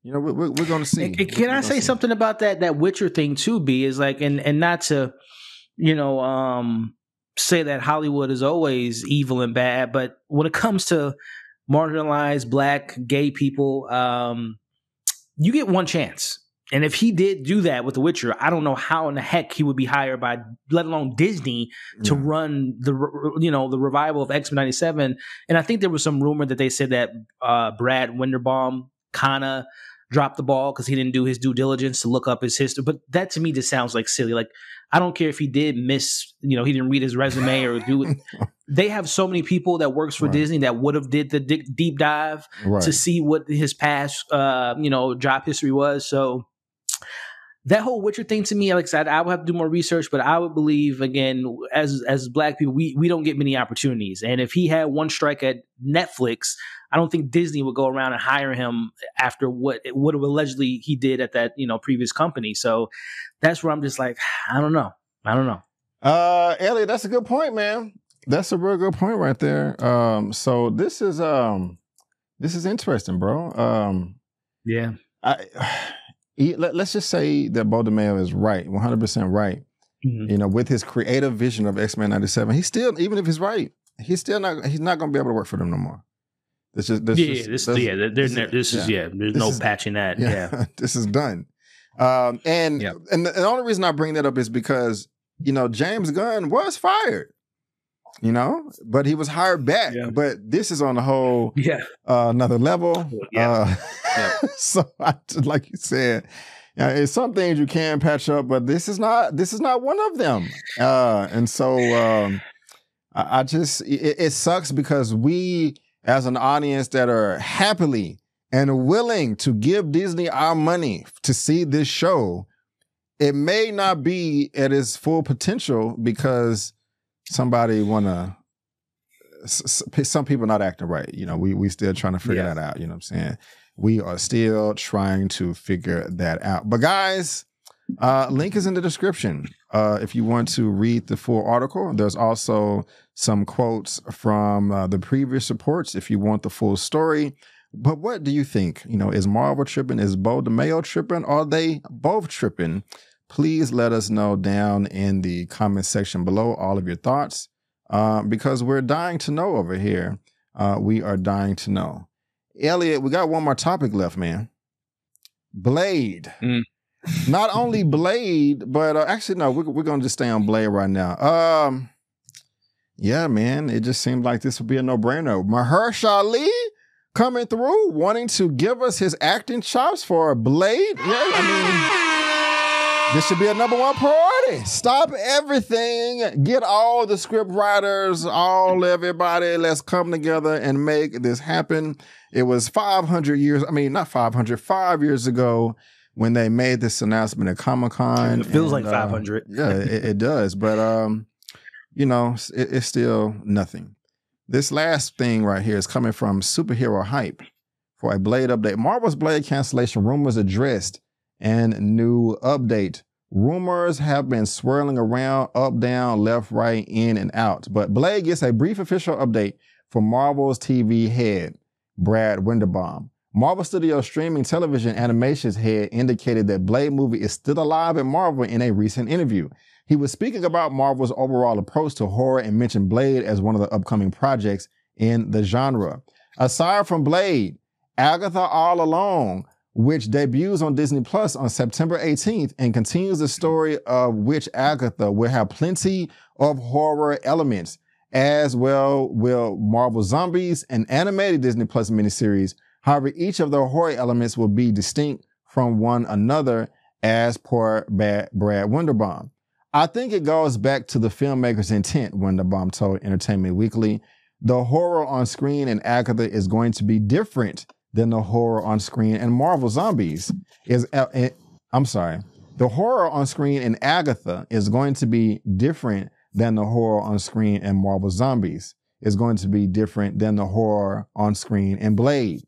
we're going to see. Can I say something about that Witcher thing too? B is like, and not to, say that Hollywood is always evil and bad, but when it comes to marginalized Black, gay people, you get one chance. And if he did do that with The Witcher, I don't know how in the heck he would be hired by, let alone Disney, to run the revival of X-Men 97. And I think there was some rumor that they said that Brad Winderbaum kind of dropped the ball because he didn't do his due diligence to look up his history. But that to me just sounds like silly. Like, I don't care if he did miss, he didn't read his resume or do it. They have so many people that works for Disney that would have did the deep dive to see what his past, job history was. So that whole Witcher thing to me, like I said, I would have to do more research, but I would believe, again, as Black people, we don't get many opportunities. And if he had one strike at Netflix, I don't think Disney would go around and hire him after what allegedly he did at that, previous company. So that's where I'm just like, I don't know. Elliot, that's a good point, man. That's a real good point right there. So this is interesting, bro. Let's just say that Beau DeMayo is right, 100% right. Mm-hmm. With his creative vision of X-Men 97, he's still, even if he's right, he's not going to be able to work for them no more. There's no patching that. Yeah. This is done. And the only reason I bring that up is because, James Gunn was fired, but he was hired back. Yeah. But this is on a whole another level. Yeah. So like you said, it's some things you can patch up, but this is not one of them. And so it sucks because we, as an audience that are happily and willing to give Disney our money to see this show, it may not be at its full potential because somebody some people not acting right. We still trying to figure that out. You know what I'm saying? We are still trying to figure that out. But guys, link is in the description. If you want to read the full article, there's also some quotes from the previous reports if you want the full story. But what do you think? Is Marvel tripping? Is Beau DeMayo tripping? Are they both tripping? Please let us know down in the comment section below all of your thoughts, because we're dying to know over here. We are dying to know. Elliot, we got one more topic left, man. Blade. Not only Blade, but actually, no, we're going to just stay on Blade right now. Yeah, man, it just seemed like this would be a no-brainer. Mahershala Ali coming through, wanting to give us his acting chops for Blade. This should be a number one priority. Stop everything. Get all the script writers, everybody. Let's come together and make this happen. It was 5 years ago when they made this announcement at Comic-Con. It feels like 500. Yeah, it does. But, it's still nothing. This last thing right here is coming from Superhero Hype for a Blade update. Marvel's Blade cancellation rumors addressed and new update. Rumors have been swirling around, up, down, left, right, in, and out. But Blade gets a brief official update from Marvel's TV head, Brad Winderbaum. Marvel Studios streaming television animations head indicated that Blade movie is still alive at Marvel in a recent interview. He was speaking about Marvel's overall approach to horror and mentioned Blade as one of the upcoming projects in the genre. Aside from Blade, Agatha All Along, which debuts on Disney Plus on September 18th and continues the story of Witch Agatha, will have plenty of horror elements, as well will Marvel Zombies, an animated Disney Plus miniseries. However, each of the horror elements will be distinct from one another, as per Brad Winderbaum. I think it goes back to the filmmaker's intent, Winderbaum told Entertainment Weekly. The horror on screen in Agatha is going to be different than the horror on screen in Marvel Zombies. The horror on screen in Agatha is going to be different than the horror on screen in Marvel Zombies. It's going to be different than the horror on screen in Blade.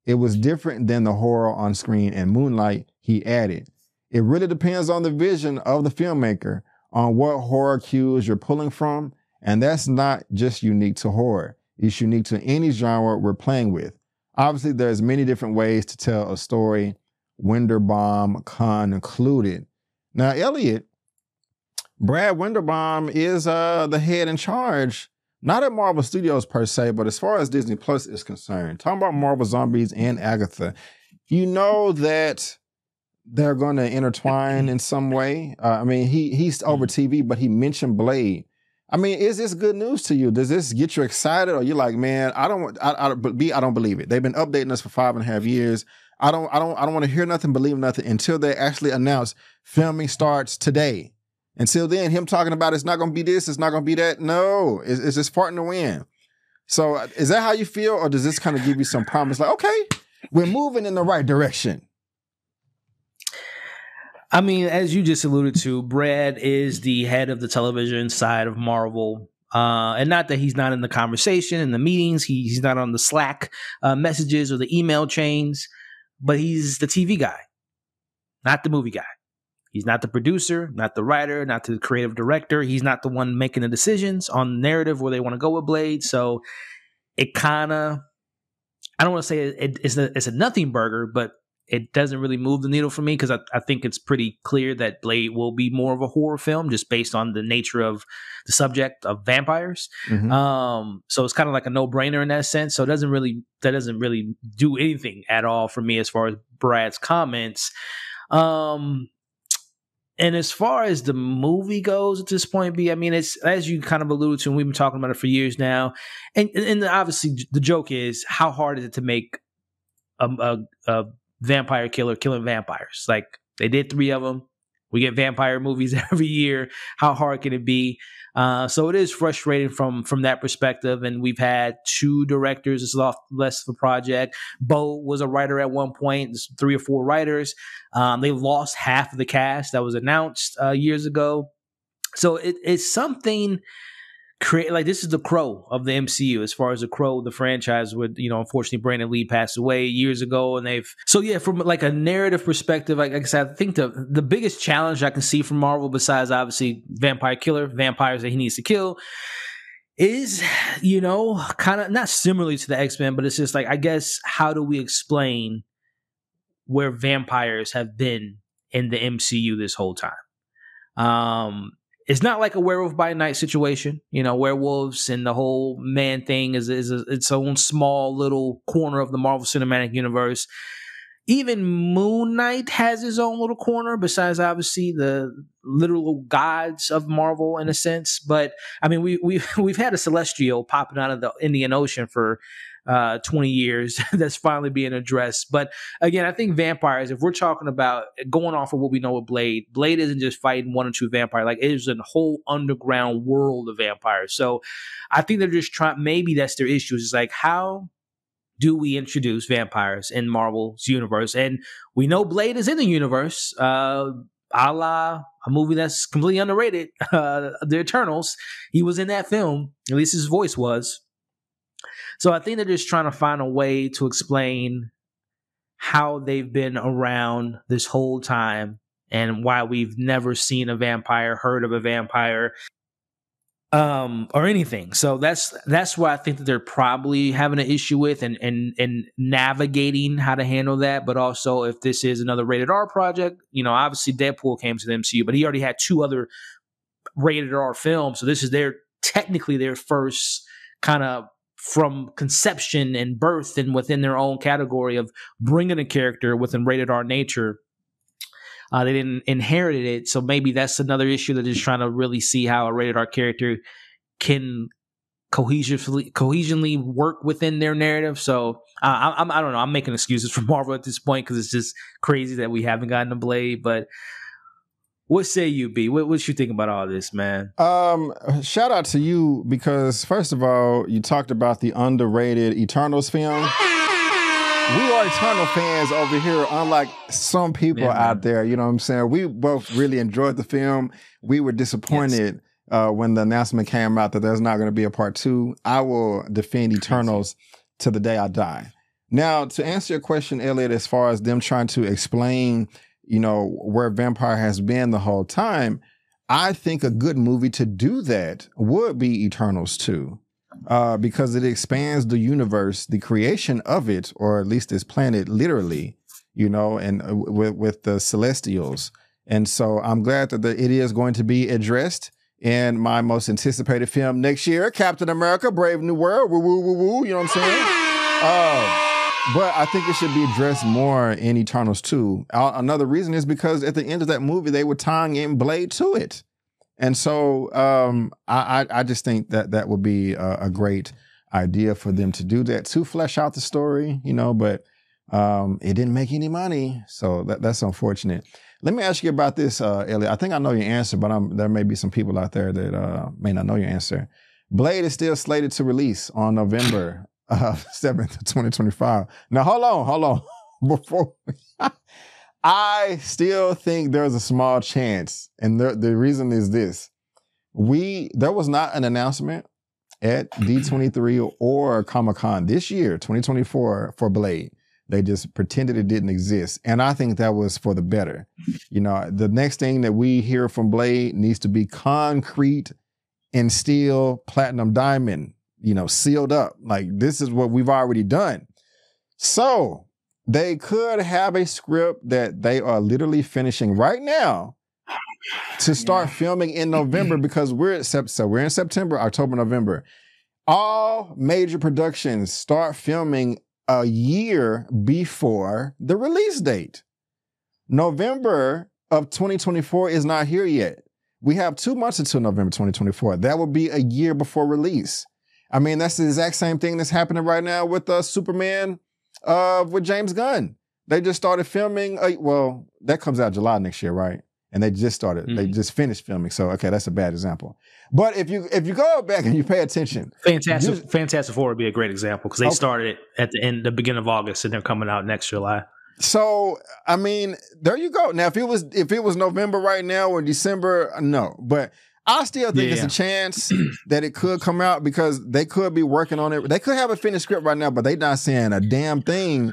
It was different than the horror on screen in Moonlight, he added. It really depends on the vision of the filmmaker, on what horror cues you're pulling from, and that's not just unique to horror. It's unique to any genre we're playing with. Obviously, there's many different ways to tell a story, Winderbaum concluded. Now, Elliot, Brad Winderbaum is the head in charge, not at Marvel Studios per se, but as far as Disney Plus is concerned. Talking about Marvel Zombies and Agatha, you know that they're going to intertwine in some way. I mean, he's over TV, but he mentioned Blade. I mean, is this good news to you? Does this get you excited, or you're like, man, I don't believe it. They've been updating us for 5.5 years. I don't want to hear nothing, believe nothing until they actually announce filming starts today. Until then, him talking about it's not going to be this, it's not going to be that. No, it's just farting to win. So is that how you feel, or does this kind of give you some promise? Like, okay, we're moving in the right direction. I mean, as you just alluded to, Brad is the head of the television side of Marvel. And not that he's not in the conversation, in the meetings, he's not on the Slack messages or the email chains, but he's the TV guy, not the movie guy. He's not the producer, not the writer, not the creative director. He's not the one making the decisions on the narrative where they want to go with Blade. So it kind of, I don't want to say it's a nothing burger, but it doesn't really move the needle for me, because I think it's pretty clear that Blade will be more of a horror film just based on the nature of the subject of vampires. Mm-hmm. So it's kind of like a no-brainer in that sense. So that doesn't really do anything at all for me as far as Brad's comments. And as far as the movie goes at this point, I mean, it's, as you kind of alluded to, and we've been talking about it for years now. And obviously the joke is, how hard is it to make a vampire killer killing vampires? Like, they did 3 of them. We get vampire movies every year. How hard can it be? So it is frustrating from that perspective. And we've had 2 directors. It's less of a project. Bo was a writer at one point. There's 3 or 4 writers. They lost half of the cast that was announced years ago. So it's something. Like, this is the Crow of the MCU as far as the Crow, the franchise, with, unfortunately Brandon Lee passed away years ago, and from like a narrative perspective, like I said, I think the biggest challenge I can see from Marvel, besides obviously vampires that he needs to kill, is, kind of not similarly to the X-Men, but it's just like, I guess, how do we explain where vampires have been in the MCU this whole time? It's not like a Werewolf by Night situation. Werewolves and the whole man thing is its own small little corner of the Marvel Cinematic Universe. Even Moon Knight has his own little corner, besides obviously the literal gods of Marvel in a sense. But I mean, we've had a Celestial popping out of the Indian Ocean for 20 years that's finally being addressed. But again, I think vampires, if we're talking about going off of what we know with Blade isn't just fighting 1 or 2 vampires. Like, it is a whole underground world of vampires. So I think they're just trying, maybe that's their issue. It's like, how do we introduce vampires in Marvel's universe? And we know Blade is in the universe, a la a movie that's completely underrated, The Eternals. He was in that film, at least his voice was. So I think they're just trying to find a way to explain how they've been around this whole time and why we've never seen a vampire, heard of a vampire. or anything. So that's why I think that they're probably having an issue with and navigating how to handle that. But also, if this is another rated R project, obviously Deadpool came to the MCU, but he already had 2 other rated R films. So this is technically their first kind of from conception and birth and within their own category of bringing a character with a rated R nature. They didn't inherit it, so maybe that's another issue. They're just trying to really see how a rated R character can cohesively work within their narrative. So I don't know. I'm making excuses for Marvel at this point because it's just crazy that we haven't gotten a Blade. But what say you, B? What you think about all this, man? Shout out to you because first of all, you talked about the underrated Eternals film. We are Eternal fans over here, unlike some people out there. You know what I'm saying? We both really enjoyed the film. We were disappointed when the announcement came out that there's not going to be a part 2. I will defend Eternals to the day I die. Now, to answer your question, Elliot, as far as them trying to explain, where Vampire has been the whole time, I think a good movie to do that would be Eternals 2. Because it expands the universe, the creation of it, or at least this planet, literally, and with the Celestials. And so I'm glad that it is going to be addressed in my most anticipated film next year, Captain America: Brave New World. Woo, woo, woo, woo. You know what I'm saying? But I think it should be addressed more in Eternals 2. Another reason is because at the end of that movie, they were tying in Blade to it. And so I just think that would be a great idea for them to do that, to flesh out the story, but it didn't make any money. So that's unfortunate. Let me ask you about this, Elliot. I think I know your answer, but there may be some people out there that may not know your answer. Blade is still slated to release on November 7th, 2025. Now, hold on. Before I still think there's a small chance, and the reason is this. There was not an announcement at D23 or Comic-Con this year, 2024, for Blade. They just pretended it didn't exist, and I think that was for the better. The next thing that we hear from Blade needs to be concrete and steel, platinum diamond, sealed up. Like, this is what we've already done. So they could have a script that they are literally finishing right now to start filming in November because we're in September, October, November. All major productions start filming a year before the release date. November of 2024 is not here yet. We have 2 months until November 2024. That will be a year before release. I mean, that's the exact same thing that's happening right now with Superman with James Gunn. They just started filming. That comes out July next year, right? And they just started. They just finished filming. So, okay, that's a bad example. But if you go back and you pay attention, Fantastic Four would be a great example because they started at the beginning of August and they're coming out next July. So, I mean, there you go. Now, if it was November right now or December, no. But I still think it's a chance that it could come out because they could be working on it. They could have a finished script right now, but they're not saying a damn thing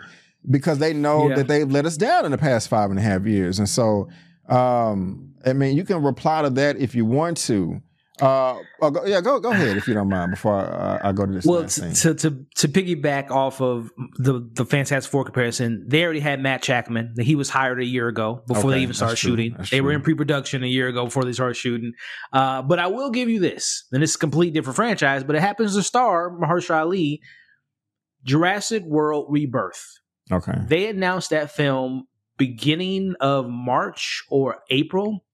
because they know that they've let us down in the past 5.5 years. And so, I mean, you can reply to that if you want to. Go ahead if you don't mind before I go to this. Well, to piggyback off of the Fantastic Four comparison, they already had Matt Shakman. He was hired a year ago before they even started shooting. They were in pre-production a year ago before they started shooting. But I will give you this, and it's a completely different franchise, but it happens to star Mahershala Ali, Jurassic World Rebirth. Okay. They announced that film beginning of March or April.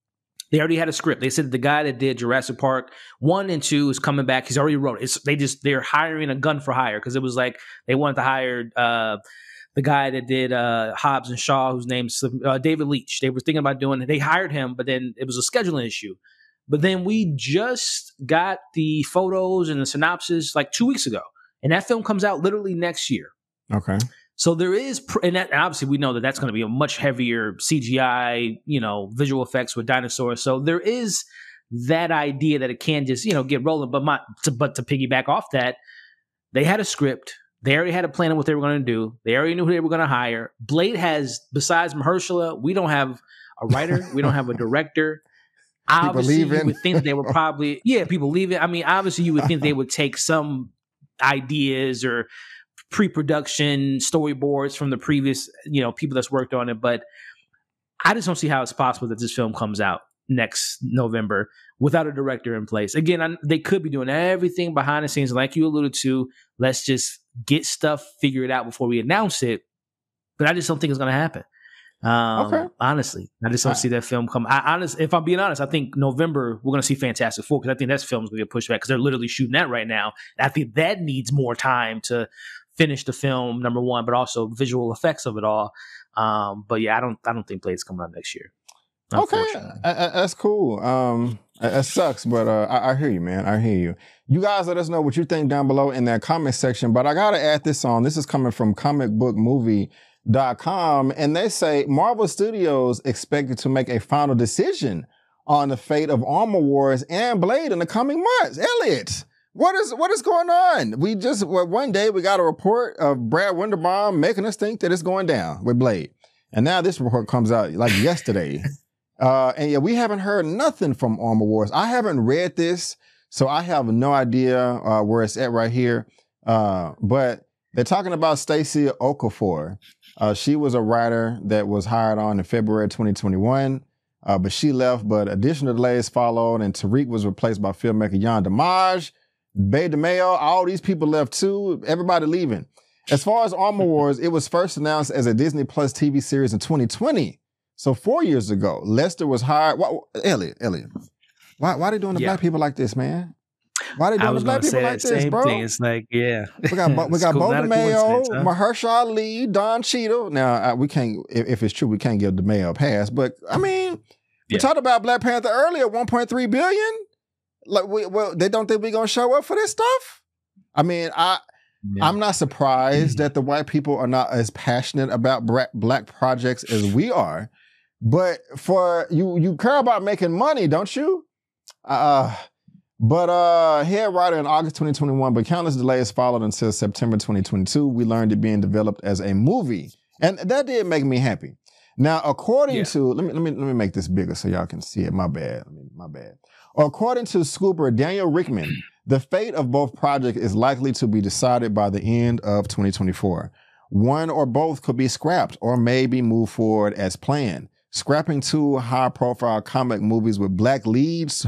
They already had a script. They said the guy that did Jurassic Park 1 and 2 is coming back. He's already wrote it. They're hiring a gun for hire because it was like they wanted to hire the guy that did Hobbs and Shaw, whose name's David Leitch. They were thinking about doing it. They hired him, but then it was a scheduling issue. But then we just got the photos and the synopsis like 2 weeks ago, and that film comes out literally next year. Okay. So there is, and obviously we know that that's going to be a much heavier CGI, visual effects with dinosaurs. So there is that idea that it can just, get rolling. But to piggyback off that, they had a script. They already had a plan of what they were going to do. They already knew who they were going to hire. Blade has, besides Mahershala, we don't have a writer. We don't have a director. obviously you leaving. would think they were probably people leaving. I mean, obviously you would think they would take some ideas or pre-production storyboards from the previous, people that's worked on it, but I just don't see how it's possible that this film comes out next November without a director in place. Again, they could be doing everything behind the scenes, like you alluded to. Let's just get stuff figured out before we announce it. But I just don't think it's going to happen. Okay. Honestly, I just don't see that film come. If I'm being honest, I think November we're going to see Fantastic Four, because I think that film's going to get pushed back because they're literally shooting that right now. I think that needs more time to finish the film, number one, but also visual effects of it all. But yeah, I don't think Blade's coming out next year. Okay, that's cool. It sucks, but I hear you, man. I hear you. You guys let us know what you think down below in that comment section. But I gotta add this on. This is coming from comicbookmovie.com, and they say Marvel Studios expected to make a final decision on the fate of Armor Wars and Blade in the coming months. Elliot, what is going on? One day we got a report of Brad Winderbaum making us think that it's going down with Blade, and now this report comes out like yesterday. And yeah, we haven't heard nothing from Armor Wars. I haven't read this, so I have no idea where it's at right here. But they're talking about Stacey Okafor. She was a writer that was hired on in February 2021, but she left. But additional delays followed, and Tariq was replaced by filmmaker Yann Damage. Bay DeMayo, all these people left too. Everybody leaving. As far as Armor Wars, it was first announced as a Disney Plus TV series in 2020. So 4 years ago, Lester was hired. Elliot, why are they doing the black people like this, man? Why are they doing the black people like this, bro? It's like, yeah. We got Bo DeMayo, Mahershala Ali, Don Cheadle. Now, we can't, if it's true, we can't give DeMayo a pass. But, I mean, we talked about Black Panther earlier, $1.3 billion. Like, they don't think we're going to show up for this stuff? I mean, I'm not surprised that the white people are not as passionate about black projects as we are. But for you care about making money, don't you? Head writer in August 2021, but countless delays followed until September 2022. We learned it being developed as a movie, and that did make me happy. Now, according to let me make this bigger so y'all can see it. My bad. According to Scooper Daniel Rickman, the fate of both projects is likely to be decided by the end of 2024. One or both could be scrapped or maybe move forward as planned. Scrapping two high-profile comic movies with black leads,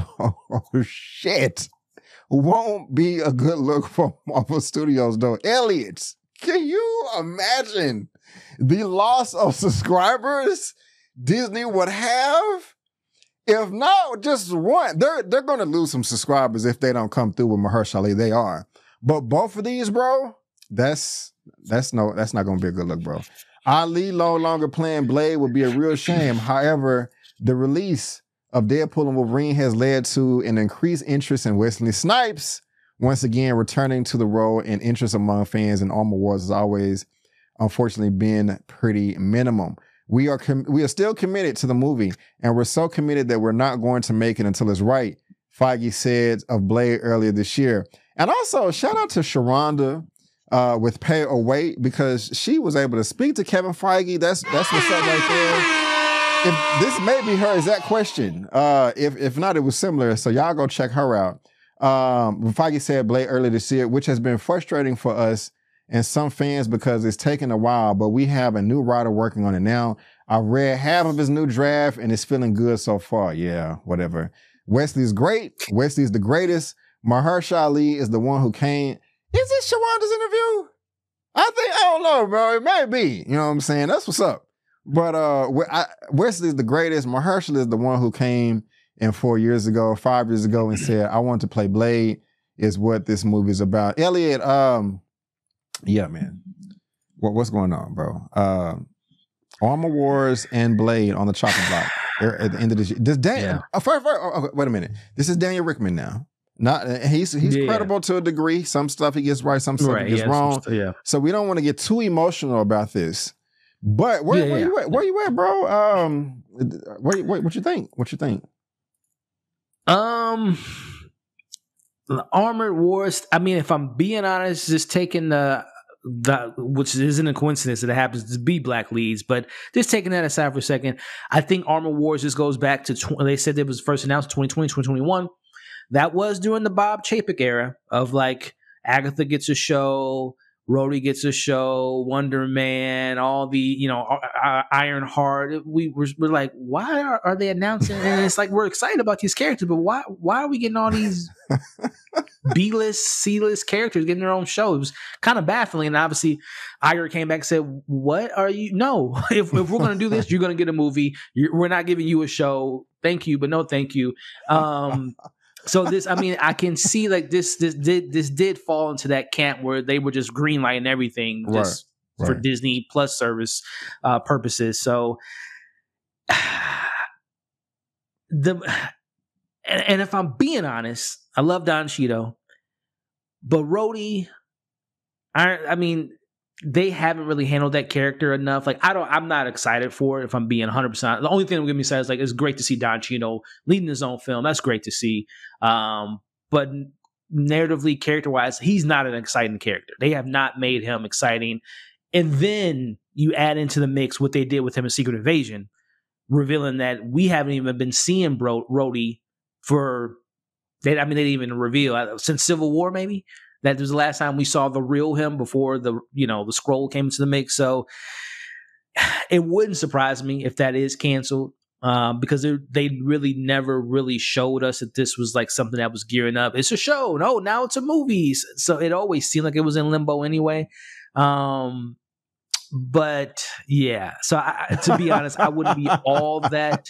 won't be a good look for Marvel Studios, though. Elliot, can you imagine the loss of subscribers Disney would have? If not just one, they're going to lose some subscribers if they don't come through with Mahershala Ali. They are, but both of these, bro, that's not going to be a good look, bro. Ali no longer playing Blade would be a real shame. However, the release of Deadpool and Wolverine has led to an increased interest in Wesley Snipes once again returning to the role, and interest among fans in Armor Wars has always, unfortunately, been pretty minimum. We are still committed to the movie, and we're so committed that we're not going to make it until it's right, Feige said of Blade earlier this year. And also, shout out to Sharonda with Pay or Wait, because she was able to speak to Kevin Feige. That's what's up right there. If this may be her exact question. If not, it was similar. So y'all go check her out. Feige said Blade earlier this year, which has been frustrating for us and some fans because it's taken a while, but we have a new writer working on it now. I've read half of his new draft and it's feeling good so far. Yeah, whatever. Wesley's great. Wesley's the greatest. Mahershala Ali is the one who came. Is this Shawanda's interview? I don't know, bro. It may be. You know what I'm saying? That's what's up. But Wesley's the greatest. Mahershala is the one who came in 5 years ago, and said, I want to play Blade, is what this movie is about. Elliot, yeah, man. What's going on, bro? Armor Wars and Blade on the chopping block at the end of this year. Wait a minute. This is Daniel Rickman now. He's credible to a degree. Some stuff he gets right, some stuff he gets wrong. So we don't want to get too emotional about this. But where you at? Where you at, bro? What you think? The Armored Wars. I mean, if I'm being honest, just taking the which isn't a coincidence that it happens to be black leads. But just taking that aside for a second, I think Armor Wars just goes back to, they said it was first announced 2020, 2021. That was during the Bob Chapek era of like Agatha gets a show, Rhodey gets a show, Wonder Man, all the, Iron Heart. We're like, why are they announcing? And it's like, we're excited about these characters, but why are we getting all these B-list, C-list characters getting their own show? It was kind of baffling. And obviously, Iger came back and said, what are you? No, if we're going to do this, you're going to get a movie. We're not giving you a show. Thank you, but no thank you. So this, I mean, I can see like this did fall into that camp where they were just greenlighting everything just for Disney Plus service purposes. So and if I'm being honest, I love Don Cheadle, but Rhodey, I mean, they haven't really handled that character enough. Like, I'm not excited for it, if I'm being 100%. The only thing that will give me excited is like, it's great to see Don Cheadle leading his own film. That's great to see. But narratively, character-wise, he's not an exciting character. They have not made him exciting. And then you add into the mix what they did with him in Secret Invasion, revealing that we haven't even been seeing Rhodey for, they didn't even reveal, since Civil War, maybe? That was the last time we saw the real him before the scroll came into the mix. So it wouldn't surprise me if that is canceled, because they really never really showed us that this was like something that was gearing up. It's a show. No, now it's a movie. So it always seemed like it was in limbo anyway. But yeah, so to be honest, I wouldn't be all that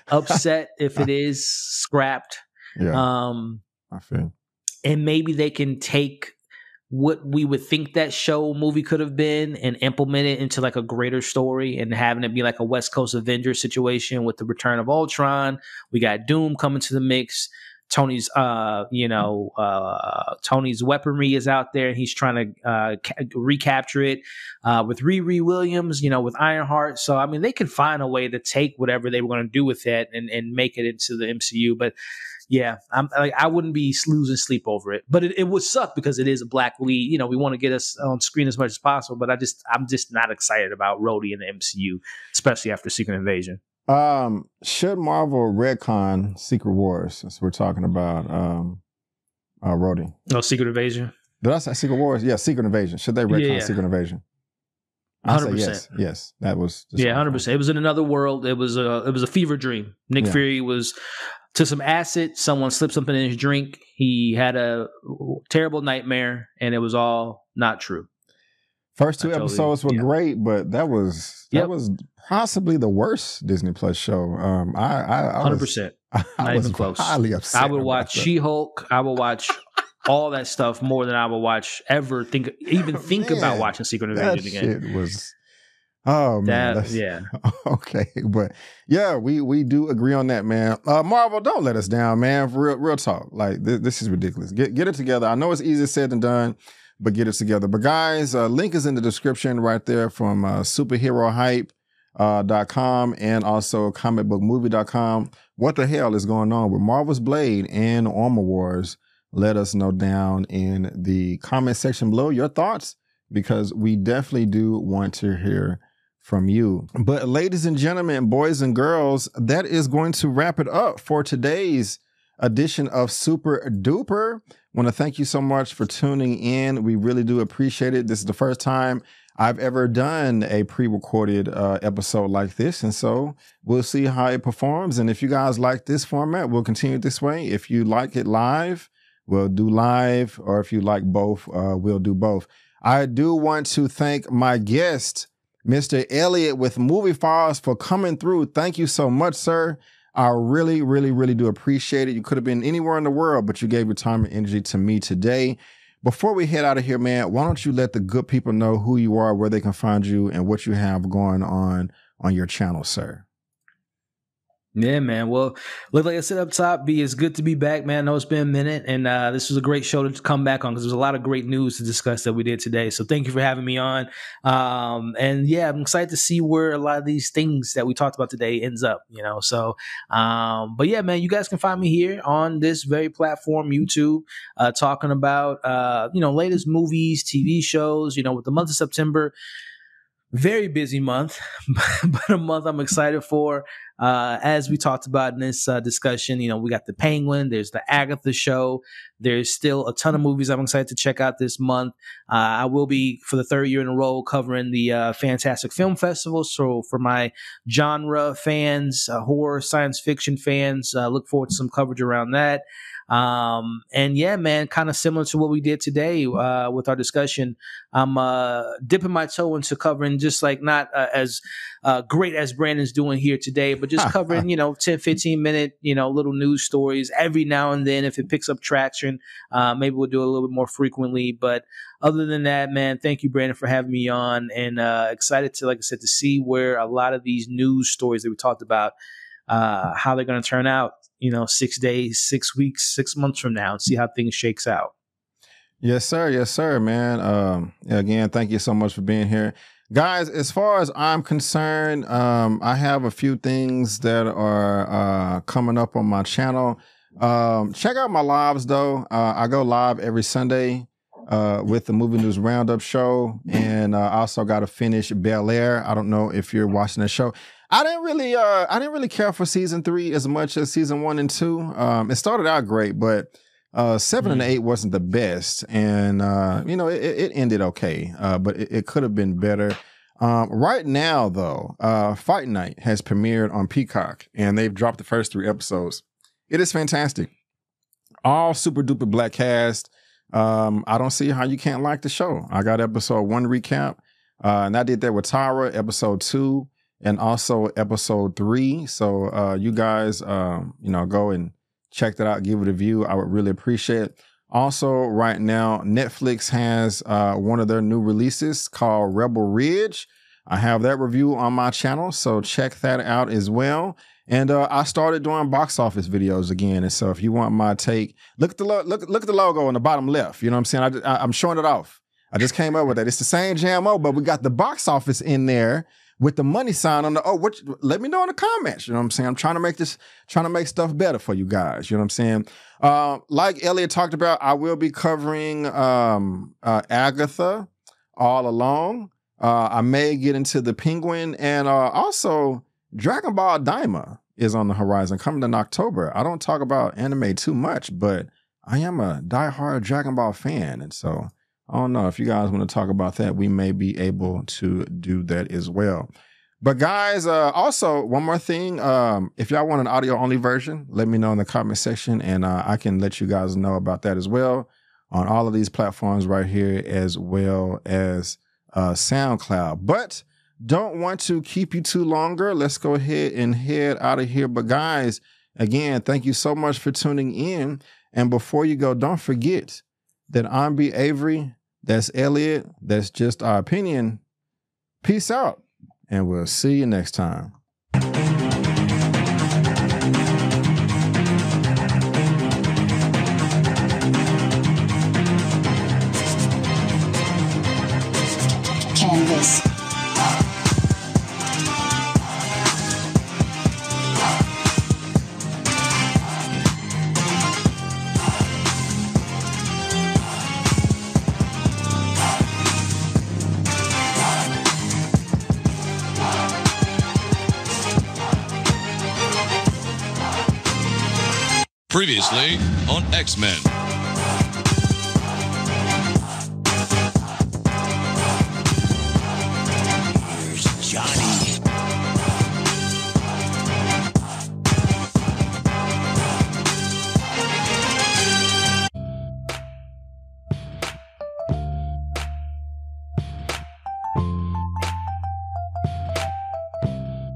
upset if it is scrapped. Yeah, I feel. And maybe they can take what we would think that show movie could have been and implement it into like a greater story and having it be like a West Coast Avengers situation with the Return of Ultron. We got Doom coming to the mix. Tony's weaponry is out there and he's trying to recapture it with Riri Williams, with Ironheart. So, I mean, they can find a way to take whatever they were going to do with it and make it into the MCU. But yeah, I wouldn't be losing sleep over it, but it would suck because it is a black lead. We want to get us on screen as much as possible, but I'm just not excited about Rhodey in the MCU, especially after Secret Invasion. Should Marvel retcon Secret Wars, since we're talking about Rhodey? No, Secret Invasion. Did I say Secret Wars? Yeah, Secret Invasion. Should they retcon Secret Invasion? 100%. Yes. That was 100%. It was in another world. It was a fever dream. Nick Fury took some acid. Someone slipped something in his drink. He had a terrible nightmare, and it was all not true. First two episodes were great, but that was possibly the worst Disney Plus show. I 100%. Not even close. Highly upset. I would watch She-Hulk. I would watch all that stuff more than I would watch think about watching Secret Invasion again. Shit was. Oh man, okay, but yeah, we do agree on that, man. Marvel, don't let us down, man. For real talk. Like this is ridiculous. Get it together. I know it's easier said than done, but get it together. But guys, link is in the description right there from superherohype.com and also comicbookmovie.com. What the hell is going on with Marvel's Blade and Armor Wars? Let us know down in the comment section below your thoughts, because we definitely do want to hear from you. But ladies and gentlemen, boys and girls, that is going to wrap it up for today's edition of Super Duper. I want to thank you so much for tuning in. We really do appreciate it. This is the first time I've ever done a pre-recorded episode like this. And so we'll see how it performs. And if you guys like this format, we'll continue this way. If you like it live, we'll do live. Or if you like both, we'll do both. I do want to thank my guest, Mr. Elliot with Movie Files, for coming through. Thank you so much, sir. I really, really, really do appreciate it. You could have been anywhere in the world, but you gave your time and energy to me today. Before we head out of here, man, why don't you let the good people know who you are, where they can find you, and what you have going on your channel, sir? Yeah, man. Well, look, like I said up top, B, it's good to be back, man. I know it's been a minute, and this was a great show to come back on because there's a lot of great news to discuss that we did today. So thank you for having me on. And yeah, I'm excited to see where a lot of these things that we talked about today ends up, you know. So, but yeah, man, you guys can find me here on this very platform, YouTube, talking about, latest movies, TV shows, with the month of September. Very busy month, but a month I'm excited for. As we talked about in this discussion, we got the Penguin, there's the Agatha show. There's still a ton of movies I'm excited to check out this month. I will be, for the third year in a row, covering the Fantastic Film Festival. So for my genre fans, horror, science fiction fans, look forward to some coverage around that. And yeah, man, kind of similar to what we did today with our discussion. I'm dipping my toe into covering just like not as great as Brandon's doing here today, but just covering, 10, 15 minute, little news stories every now and then. If it picks up traction, maybe we'll do it a little bit more frequently. But other than that, man, thank you, Brandon, for having me on, and excited to, like I said, to see where a lot of these news stories that we talked about, how they're going to turn out, 6 days, 6 weeks, 6 months from now, and see how things shakes out. Yes, sir. Yes, sir, man. Again, thank you so much for being here. Guys, as far as I'm concerned, I have a few things that are coming up on my channel. Check out my lives, though. I go live every Sunday with the Movie News Roundup show, and I also got to finish Bel Air. I don't know if you're watching the show. I didn't really care for season 3 as much as season 1 and 2. It started out great, but 7 and 8 wasn't the best, and it ended okay, but it could have been better. Right now, though, Fight Night has premiered on Peacock, and they've dropped the first 3 episodes. It is fantastic. All super duper black cast. I don't see how you can't like the show. I got episode 1 recap, and I did that with Tara, episode 2. And also episode 3. So you guys, go and check that out. Give it a view. I would really appreciate it. Also, right now, Netflix has one of their new releases called Rebel Ridge. I have that review on my channel, so check that out as well. And I started doing box office videos again. And so if you want my take, look at the logo on the bottom left. You know what I'm saying? I'm showing it off. I just came up with that. It's the same JMO, but we got the box office in there with the money sign on the, let me know in the comments. You know what I'm saying? I'm trying to make stuff better for you guys. You know what I'm saying? Like Elliot talked about, I will be covering Agatha all along. I may get into the Penguin, and also Dragon Ball Daima is on the horizon coming in October. I don't talk about anime too much, but I am a diehard Dragon Ball fan. And so I don't know if you guys want to talk about that. We may be able to do that as well. But guys, also one more thing. If y'all want an audio only version, let me know in the comment section, and I can let you guys know about that as well on all of these platforms right here, as well as SoundCloud. But don't want to keep you too longer. Let's go ahead and head out of here. But guys, again, thank you so much for tuning in. And before you go, don't forget that I'm B. Avery. That's Elliot. That's just our opinion. Peace out, and we'll see you next time. Canvas. Previously on X-Men.